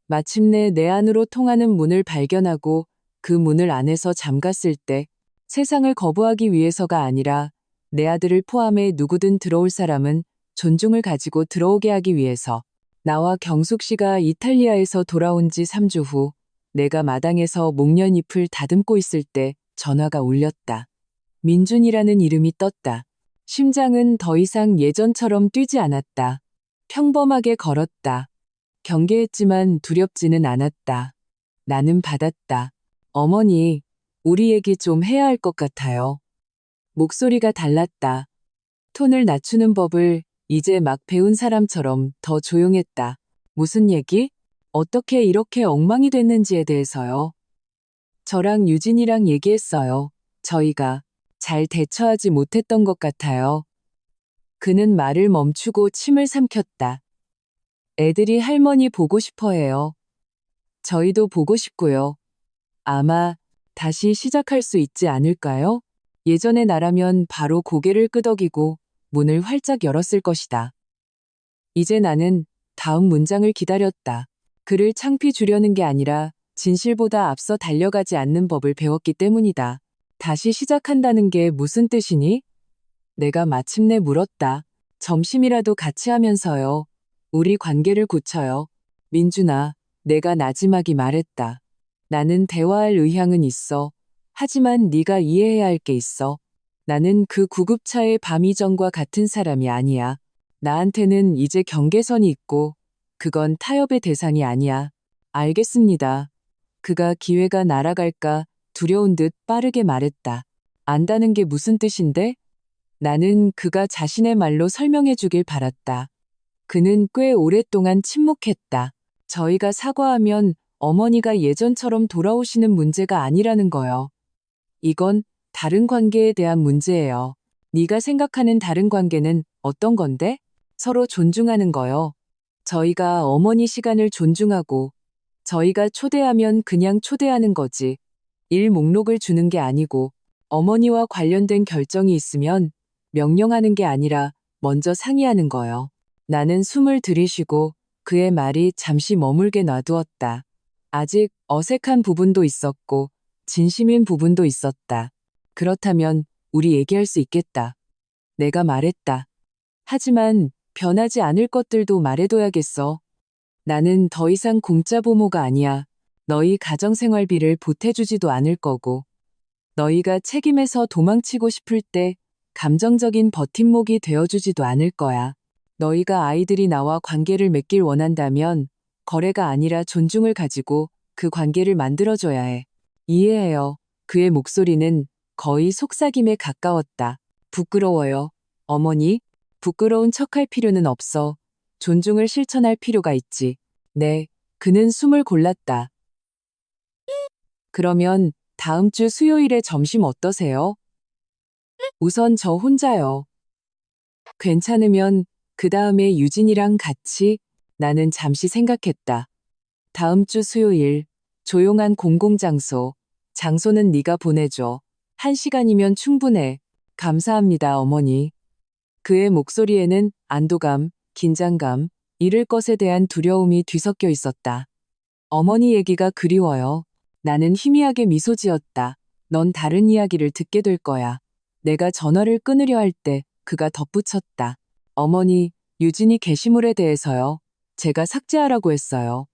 마침내 내 안으로 통하는 문을 발견하고 그 문을 안에서 잠갔을 때 세상을 거부하기 위해서가 아니라 내 아들을 포함해 누구든 들어올 사람은 존중을 가지고 들어오게 하기 위해서. 나와 경숙 씨가 이탈리아에서 돌아온 지 3주 후 내가 마당에서 목련잎을 다듬고 있을 때 전화가 울렸다. 민준이라는 이름이 떴다. 심장은 더 이상 예전처럼 뛰지 않았다. 평범하게 걸었다. 경계했지만 두렵지는 않았다. 나는 받았다. 어머니, 우리 얘기 좀 해야 할 것 같아요. 목소리가 달랐다. 톤을 낮추는 법을 이제 막 배운 사람처럼 더 조용했다. 무슨 얘기? 어떻게 이렇게 엉망이 됐는지에 대해서요. 저랑 유진이랑 얘기했어요. 저희가 잘 대처하지 못했던 것 같아요. 그는 말을 멈추고 침을 삼켰다. 애들이 할머니 보고 싶어 해요. 저희도 보고 싶고요. 아마 다시 시작할 수 있지 않을까요? 예전의 나라면 바로 고개를 끄덕이고 문을 활짝 열었을 것이다. 이제 나는 다음 문장을 기다렸다. 그를 창피 주려는 게 아니라 진실보다 앞서 달려가지 않는 법을 배웠기 때문이다. 다시 시작한다는 게 무슨 뜻이니? 내가 마침내 물었다. 점심이라도 같이 하면서요. 우리 관계를 고쳐요. 민준아, 내가 나지막이 말했다. 나는 대화할 의향은 있어. 하지만 네가 이해해야 할 게 있어. 나는 그 구급차의 밤이전과 같은 사람이 아니야. 나한테는 이제 경계선이 있고 그건 타협의 대상이 아니야. 알겠습니다. 그가 기회가 날아갈까 두려운 듯 빠르게 말했다. 안다는 게 무슨 뜻인데? 나는 그가 자신의 말로 설명해 주길 바랐다. 그는 꽤 오랫동안 침묵했다. 저희가 사과하면 어머니가 예전처럼 돌아오시는 문제가 아니라는 거요. 이건 다른 관계에 대한 문제예요. 네가 생각하는 다른 관계는 어떤 건데? 서로 존중하는 거요. 저희가 어머니 시간을 존중하고 저희가 초대하면 그냥 초대하는 거지. 일 목록을 주는 게 아니고 어머니와 관련된 결정이 있으면 명령하는 게 아니라 먼저 상의하는 거요. 나는 숨을 들이쉬고 그의 말이 잠시 머물게 놔두었다. 아직 어색한 부분도 있었고 진심인 부분도 있었다. 그렇다면 우리 얘기할 수 있겠다. 내가 말했다. 하지만 변하지 않을 것들도 말해둬야겠어. 나는 더 이상 공짜 부모가 아니야. 너희 가정생활비를 보태주지도 않을 거고. 너희가 책임에서 도망치고 싶을 때 감정적인 버팀목이 되어주지도 않을 거야. 너희가 아이들이 나와 관계를 맺길 원한다면 거래가 아니라 존중을 가지고 그 관계를 만들어줘야 해. 이해해요. 그의 목소리는 거의 속삭임에 가까웠다. 부끄러워요. 어머니, 부끄러운 척할 필요는 없어. 존중을 실천할 필요가 있지. 네, 그는 숨을 골랐다. 그러면 다음 주 수요일에 점심 어떠세요? 우선 저 혼자요. 괜찮으면 그 다음에 유진이랑 같이. 나는 잠시 생각했다. 다음 주 수요일, 조용한 공공장소. 장소는 네가 보내줘. 1시간이면 충분해. 감사합니다, 어머니. 그의 목소리에는 안도감, 긴장감, 잃을 것에 대한 두려움이 뒤섞여 있었다. 어머니 얘기가 그리워요. 나는 희미하게 미소 지었다. 넌 다른 이야기를 듣게 될 거야. 내가 전화를 끊으려 할 때 그가 덧붙였다. 어머니, 유진이 게시물에 대해서요. 제가 삭제하라고 했어요.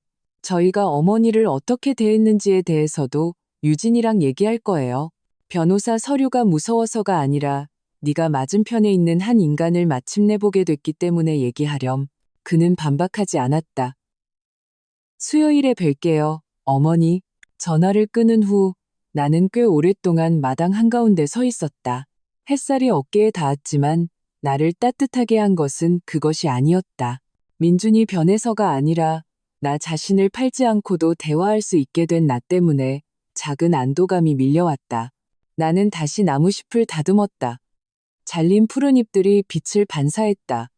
저희가 어머니를 어떻게 대했는지에 대해서도 유진이랑 얘기할 거예요. 변호사 서류가 무서워서가 아니라 네가 맞은편에 있는 한 인간을 마침내 보게 됐기 때문에 얘기하렴. 그는 반박하지 않았다. 수요일에 뵐게요, 어머니. 전화를 끊은 후 나는 꽤 오랫동안 마당 한가운데 서 있었다. 햇살이 어깨에 닿았지만 나를 따뜻하게 한 것은 그것이 아니었다. 민준이 변해서가 아니라 나 자신을 팔지 않고도 대화할 수 있게 된 나 때문에 작은 안도감이 밀려왔다. 나는 다시 나무숲을 다듬었다. 잘린 푸른 잎들이 빛을 반사했다.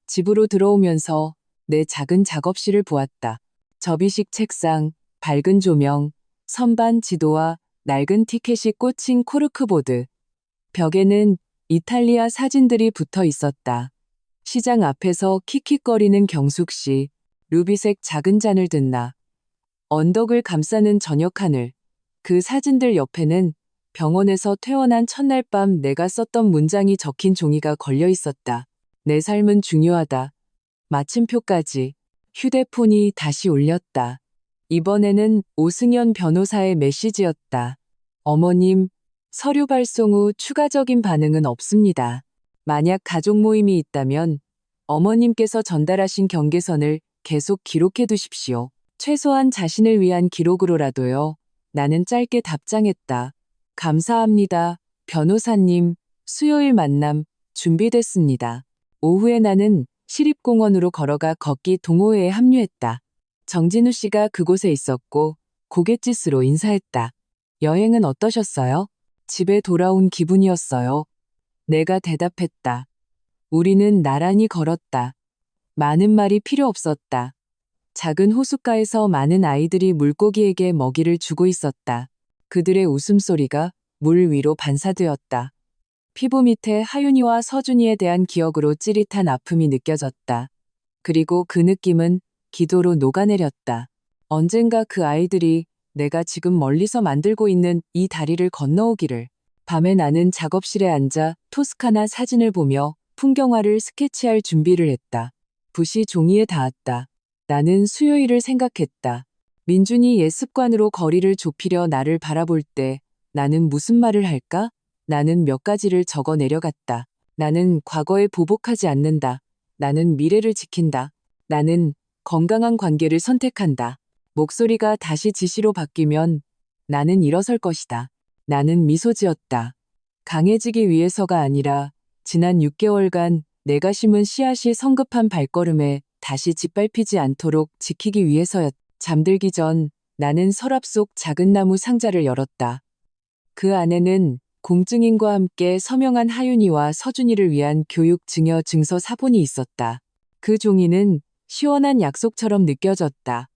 집으로 들어오면서 내 작은 작업실을 보았다. 접이식 책상, 밝은 조명, 선반 지도와 낡은 티켓이 꽂힌 코르크보드. 벽에는 이탈리아 사진들이 붙어 있었다. 시장 앞에서 킥킥거리는 경숙씨, 루비색 작은 잔을 든 나. 언덕을 감싸는 저녁 하늘. 그 사진들 옆에는 병원에서 퇴원한 첫날 밤 내가 썼던 문장이 적힌 종이가 걸려 있었다. 내 삶은 중요하다. 마침표까지. 휴대폰이 다시 울렸다. 이번에는 오승연 변호사의 메시지였다. 어머님, 서류 발송 후 추가적인 반응은 없습니다. 만약 가족 모임이 있다면 어머님께서 전달하신 경계선을 계속 기록해 두십시오. 최소한 자신을 위한 기록으로라도요. 나는 짧게 답장했다. 감사합니다. 변호사님, 수요일 만남 준비됐습니다. 오후에 나는 시립공원으로 걸어가 걷기 동호회에 합류했다. 정진우 씨가 그곳에 있었고 고갯짓으로 인사했다. 여행은 어떠셨어요? 집에 돌아온 기분이었어요. 내가 대답했다. 우리는 나란히 걸었다. 많은 말이 필요 없었다. 작은 호숫가에서 많은 아이들이 물고기에게 먹이를 주고 있었다. 그들의 웃음소리가 물 위로 반사되었다. 피부 밑에 하윤이와 서준이에 대한 기억으로 찌릿한 아픔이 느껴졌다. 그리고 그 느낌은 기도로 녹아내렸다. 언젠가 그 아이들이 내가 지금 멀리서 만들고 있는 이 다리를 건너오기를. 밤에 나는 작업실에 앉아 토스카나 사진을 보며 풍경화를 스케치할 준비를 했다. 붓이 종이에 닿았다. 나는 수요일을 생각했다. 민준이 옛 습관으로 거리를 좁히려 나를 바라볼 때 나는 무슨 말을 할까? 나는 몇 가지를 적어 내려갔다. 나는 과거에 보복하지 않는다. 나는 미래를 지킨다. 나는 건강한 관계를 선택한다. 목소리가 다시 지시로 바뀌면 나는 일어설 것이다. 나는 미소 지었다. 강해지기 위해서가 아니라 지난 6개월간 내가 심은 씨앗이 성급한 발걸음에 다시 짓밟히지 않도록 지키기 위해서였다. 잠들기 전 나는 서랍 속 작은 나무 상자를 열었다. 그 안에는 공증인과 함께 서명한 하윤이와 서준이를 위한 교육 증여 증서 사본이 있었다. 그 종이는 시원한 약속처럼 느껴졌다.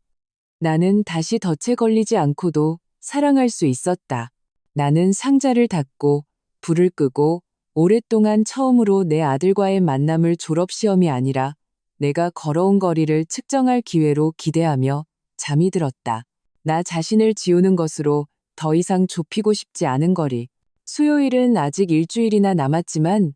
나는 다시 덫에 걸리지 않고도 사랑할 수 있었다. 나는 상자를 닫고 불을 끄고 오랫동안 처음으로 내 아들과의 만남을 졸업시험이 아니라 내가 걸어온 거리를 측정할 기회로 기대하며 잠이 들었다. 나 자신을 지우는 것으로 더 이상 좁히고 싶지 않은 거리. 수요일은 아직 일주일이나 남았지만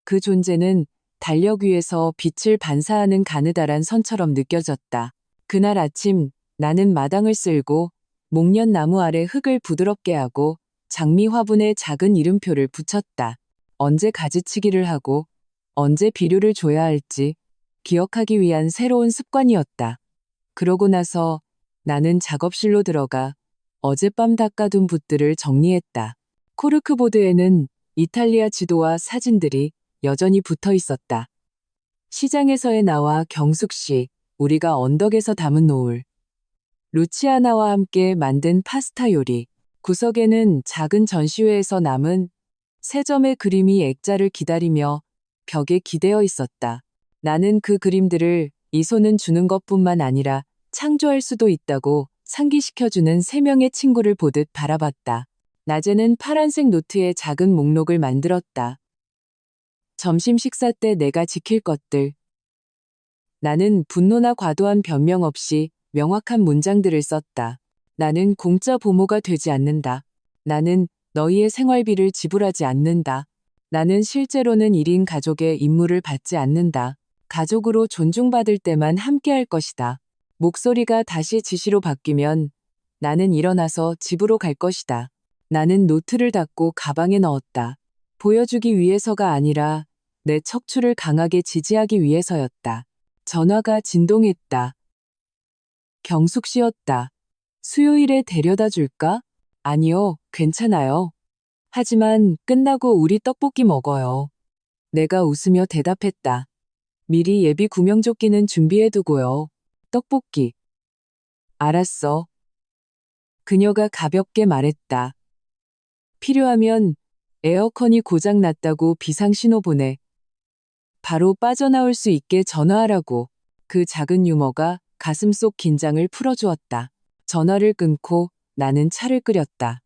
그 존재는 달력 위에서 빛을 반사하는 가느다란 선처럼 느껴졌다. 그날 아침 나는 마당을 쓸고 목련나무 아래 흙을 부드럽게 하고 장미 화분에 작은 이름표를 붙였다. 언제 가지치기를 하고 언제 비료를 줘야 할지 기억하기 위한 새로운 습관이었다. 그러고 나서 나는 작업실로 들어가 어젯밤 닦아둔 붓들을 정리했다. 코르크보드에는 이탈리아 지도와 사진들이 여전히 붙어 있었다. 시장에서의 나와 경숙 씨, 우리가 언덕에서 담은 노을. 루치아나와 함께 만든 파스타 요리. 구석에는 작은 전시회에서 남은 세 점의 그림이 액자를 기다리며 벽에 기대어 있었다. 나는 그 그림들을 이 손은 주는 것뿐만 아니라 창조할 수도 있다고 상기시켜주는 세 명의 친구를 보듯 바라봤다. 낮에는 파란색 노트에 작은 목록을 만들었다. 점심 식사 때 내가 지킬 것들. 나는 분노나 과도한 변명 없이 명확한 문장들을 썼다. 나는 공짜 보모가 되지 않는다. 나는 너희의 생활비를 지불하지 않는다. 나는 실제로는 1인 가족의 임무를 받지 않는다. 가족으로 존중받을 때만 함께할 것이다. 목소리가 다시 지시로 바뀌면 나는 일어나서 집으로 갈 것이다. 나는 노트를 닫고 가방에 넣었다. 보여주기 위해서가 아니라 내 척추를 강하게 지지하기 위해서였다. 전화가 진동했다. 경숙 씨였다. 수요일에 데려다 줄까? 아니요, 괜찮아요. 하지만 끝나고 우리 떡볶이 먹어요. 내가 웃으며 대답했다. 미리 예비 구명조끼는 준비해두고요. 떡볶이. 알았어. 그녀가 가볍게 말했다. 필요하면 에어컨이 고장났다고 비상신호 보내. 바로 빠져나올 수 있게 전화하라고. 그 작은 유머가 가슴속 긴장을 풀어주었다. 전화를 끊고 나는 차를 끓였다.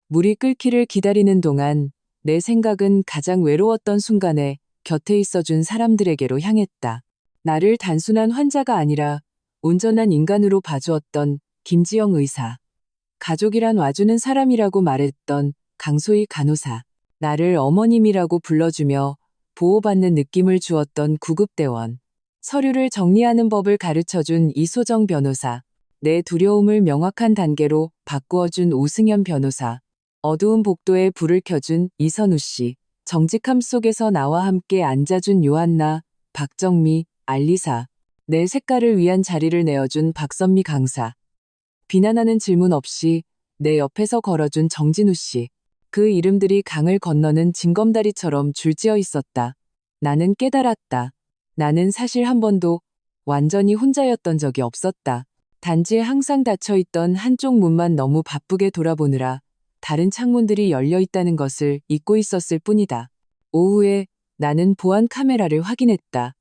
물이 끓기를 기다리는 동안 내 생각은 가장 외로웠던 순간에 곁에 있어준 사람들에게로 향했다. 나를 단순한 환자가 아니라 온전한 인간으로 봐주었던 김지영 의사. 가족이란 와주는 사람이라고 말했던 강소희 간호사. 나를 어머님이라고 불러주며 보호받는 느낌을 주었던 구급대원. 서류를 정리하는 법을 가르쳐준 이소정 변호사. 내 두려움을 명확한 단계로 바꾸어준 오승현 변호사. 어두운 복도에 불을 켜준 이선우 씨. 정직함 속에서 나와 함께 앉아준 요한나, 박정미, 알리사. 내 색깔을 위한 자리를 내어준 박선미 강사. 비난하는 질문 없이 내 옆에서 걸어준 정진우 씨. 그 이름들이 강을 건너는 징검다리처럼 줄지어 있었다. 나는 깨달았다. 나는 사실 한 번도 완전히 혼자였던 적이 없었다. 단지 항상 닫혀있던 한쪽 문만 너무 바쁘게 돌아보느라 다른 창문들이 열려 있다는 것을 잊고 있었을 뿐이다. 오후에 나는 보안 카메라를 확인했다.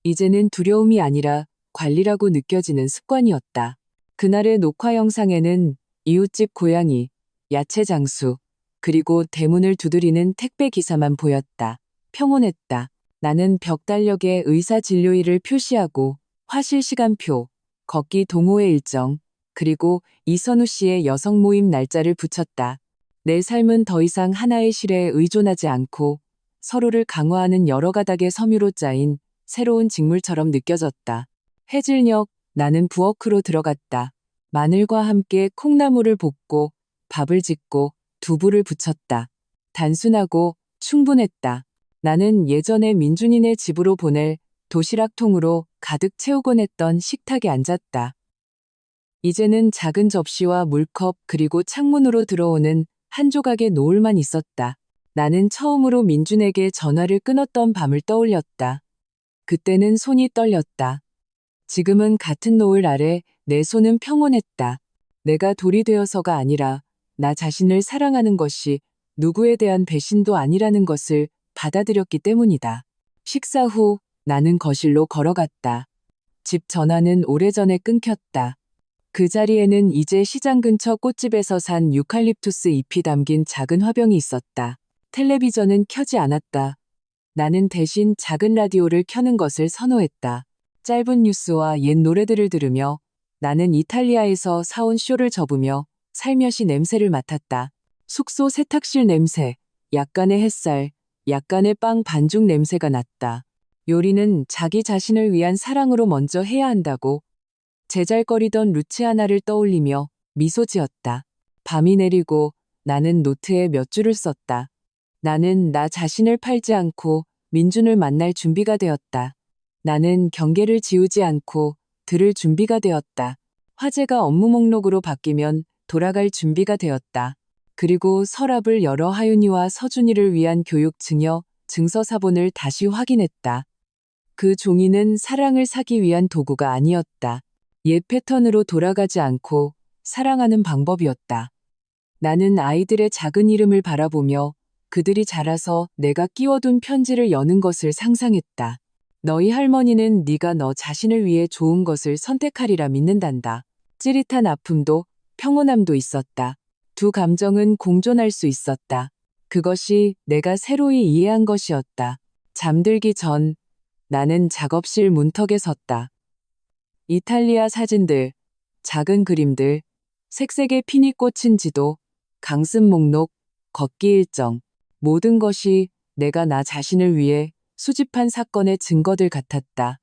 이제는 두려움이 아니라 관리라고 느껴지는 습관이었다. 그날의 녹화 영상에는 이웃집 고양이, 야채 장수, 그리고 대문을 두드리는 택배 기사만 보였다. 평온했다. 나는 벽달력에 의사 진료일을 표시하고 화실 시간표, 걷기 동호회 일정, 그리고 이선우 씨의 여성 모임 날짜를 붙였다. 내 삶은 더 이상 하나의 실에 의존하지 않고 서로를 강화하는 여러 가닥의 섬유로 짜인 새로운 직물처럼 느껴졌다. 해질녘 나는 부엌으로 들어갔다. 마늘과 함께 콩나물을 볶고 밥을 짓고 두부를 부쳤다. 단순하고 충분했다. 나는 예전에 민준이네 집으로 보낼 도시락통으로 가득 채우곤 했던 식탁에 앉았다. 이제는 작은 접시와 물컵 그리고 창문으로 들어오는 한 조각의 노을만 있었다. 나는 처음으로 민준에게 전화를 끊었던 밤을 떠올렸다. 그때는 손이 떨렸다. 지금은 같은 노을 아래 내 손은 평온했다. 내가 돌이 되어서가 아니라 나 자신을 사랑하는 것이 누구에 대한 배신도 아니라는 것을 받아들였기 때문이다. 식사 후 나는 거실로 걸어갔다. 집 전화는 오래전에 끊겼다. 그 자리에는 이제 시장 근처 꽃집에서 산 유칼립투스 잎이 담긴 작은 화병이 있었다. 텔레비전은 켜지 않았다. 나는 대신 작은 라디오를 켜는 것을 선호했다. 짧은 뉴스와 옛 노래들을 들으며 나는 이탈리아에서 사온 쇼를 접으며 살며시 냄새를 맡았다. 숙소 세탁실 냄새, 약간의 햇살, 약간의 빵 반죽 냄새가 났다. 요리는 자기 자신을 위한 사랑으로 먼저 해야 한다고 제잘거리던 루치아나를 떠올리며 미소 지었다. 밤이 내리고 나는 노트에 몇 줄을 썼다. 나는 나 자신을 팔지 않고 민준을 만날 준비가 되었다. 나는 경계를 지우지 않고 들을 준비가 되었다. 화제가 업무 목록으로 바뀌면 돌아갈 준비가 되었다. 그리고 서랍을 열어 하윤이와 서준이를 위한 교육 증여, 증서 사본을 다시 확인했다. 그 종이는 사랑을 사기 위한 도구가 아니었다. 옛 패턴으로 돌아가지 않고 사랑하는 방법이었다. 나는 아이들의 작은 이름을 바라보며 그들이 자라서 내가 끼워둔 편지를 여는 것을 상상했다. 너희 할머니는 네가 너 자신을 위해 좋은 것을 선택하리라 믿는단다. 찌릿한 아픔도 평온함도 있었다. 두 감정은 공존할 수 있었다. 그것이 내가 새로이 이해한 것이었다. 잠들기 전 나는 작업실 문턱에 섰다. 이탈리아 사진들, 작은 그림들, 색색의 핀이 꽂힌 지도, 강습 목록, 걷기 일정, 모든 것이 내가 나 자신을 위해 수집한 사건의 증거들 같았다.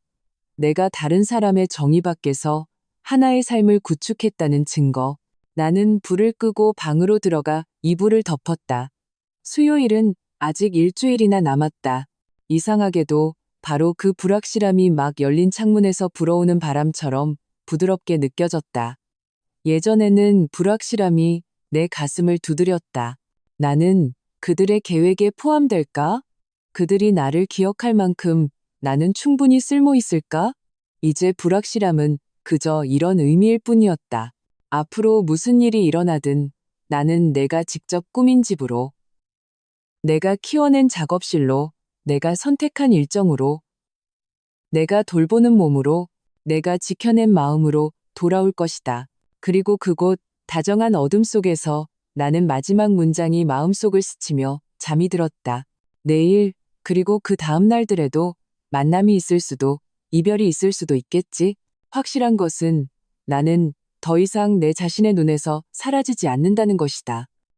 내가 다른 사람의 정의 밖에서 하나의 삶을 구축했다는 증거. 나는 불을 끄고 방으로 들어가 이불을 덮었다. 수요일은 아직 일주일이나 남았다. 이상하게도 바로 그 불확실함이 막 열린 창문에서 불어오는 바람처럼 부드럽게 느껴졌다. 예전에는 불확실함이 내 가슴을 두드렸다. 나는 그들의 계획에 포함될까? 그들이 나를 기억할 만큼 나는 충분히 쓸모 있을까? 이제 불확실함은 그저 이런 의미일 뿐이었다. 앞으로 무슨 일이 일어나든 나는 내가 직접 꾸민 집으로, 내가 키워낸 작업실로, 내가 선택한 일정으로, 내가 돌보는 몸으로, 내가 지켜낸 마음으로 돌아올 것이다. 그리고 그곳 다정한 어둠 속에서 나는 마지막 문장이 마음속을 스치며 잠이 들었다. 내일, 그리고 그 다음 날들에도 만남이 있을 수도, 이별이 있을 수도 있겠지. 확실한 것은 나는 더 이상 내 자신의 눈에서 사라지지 않는다는 것이다.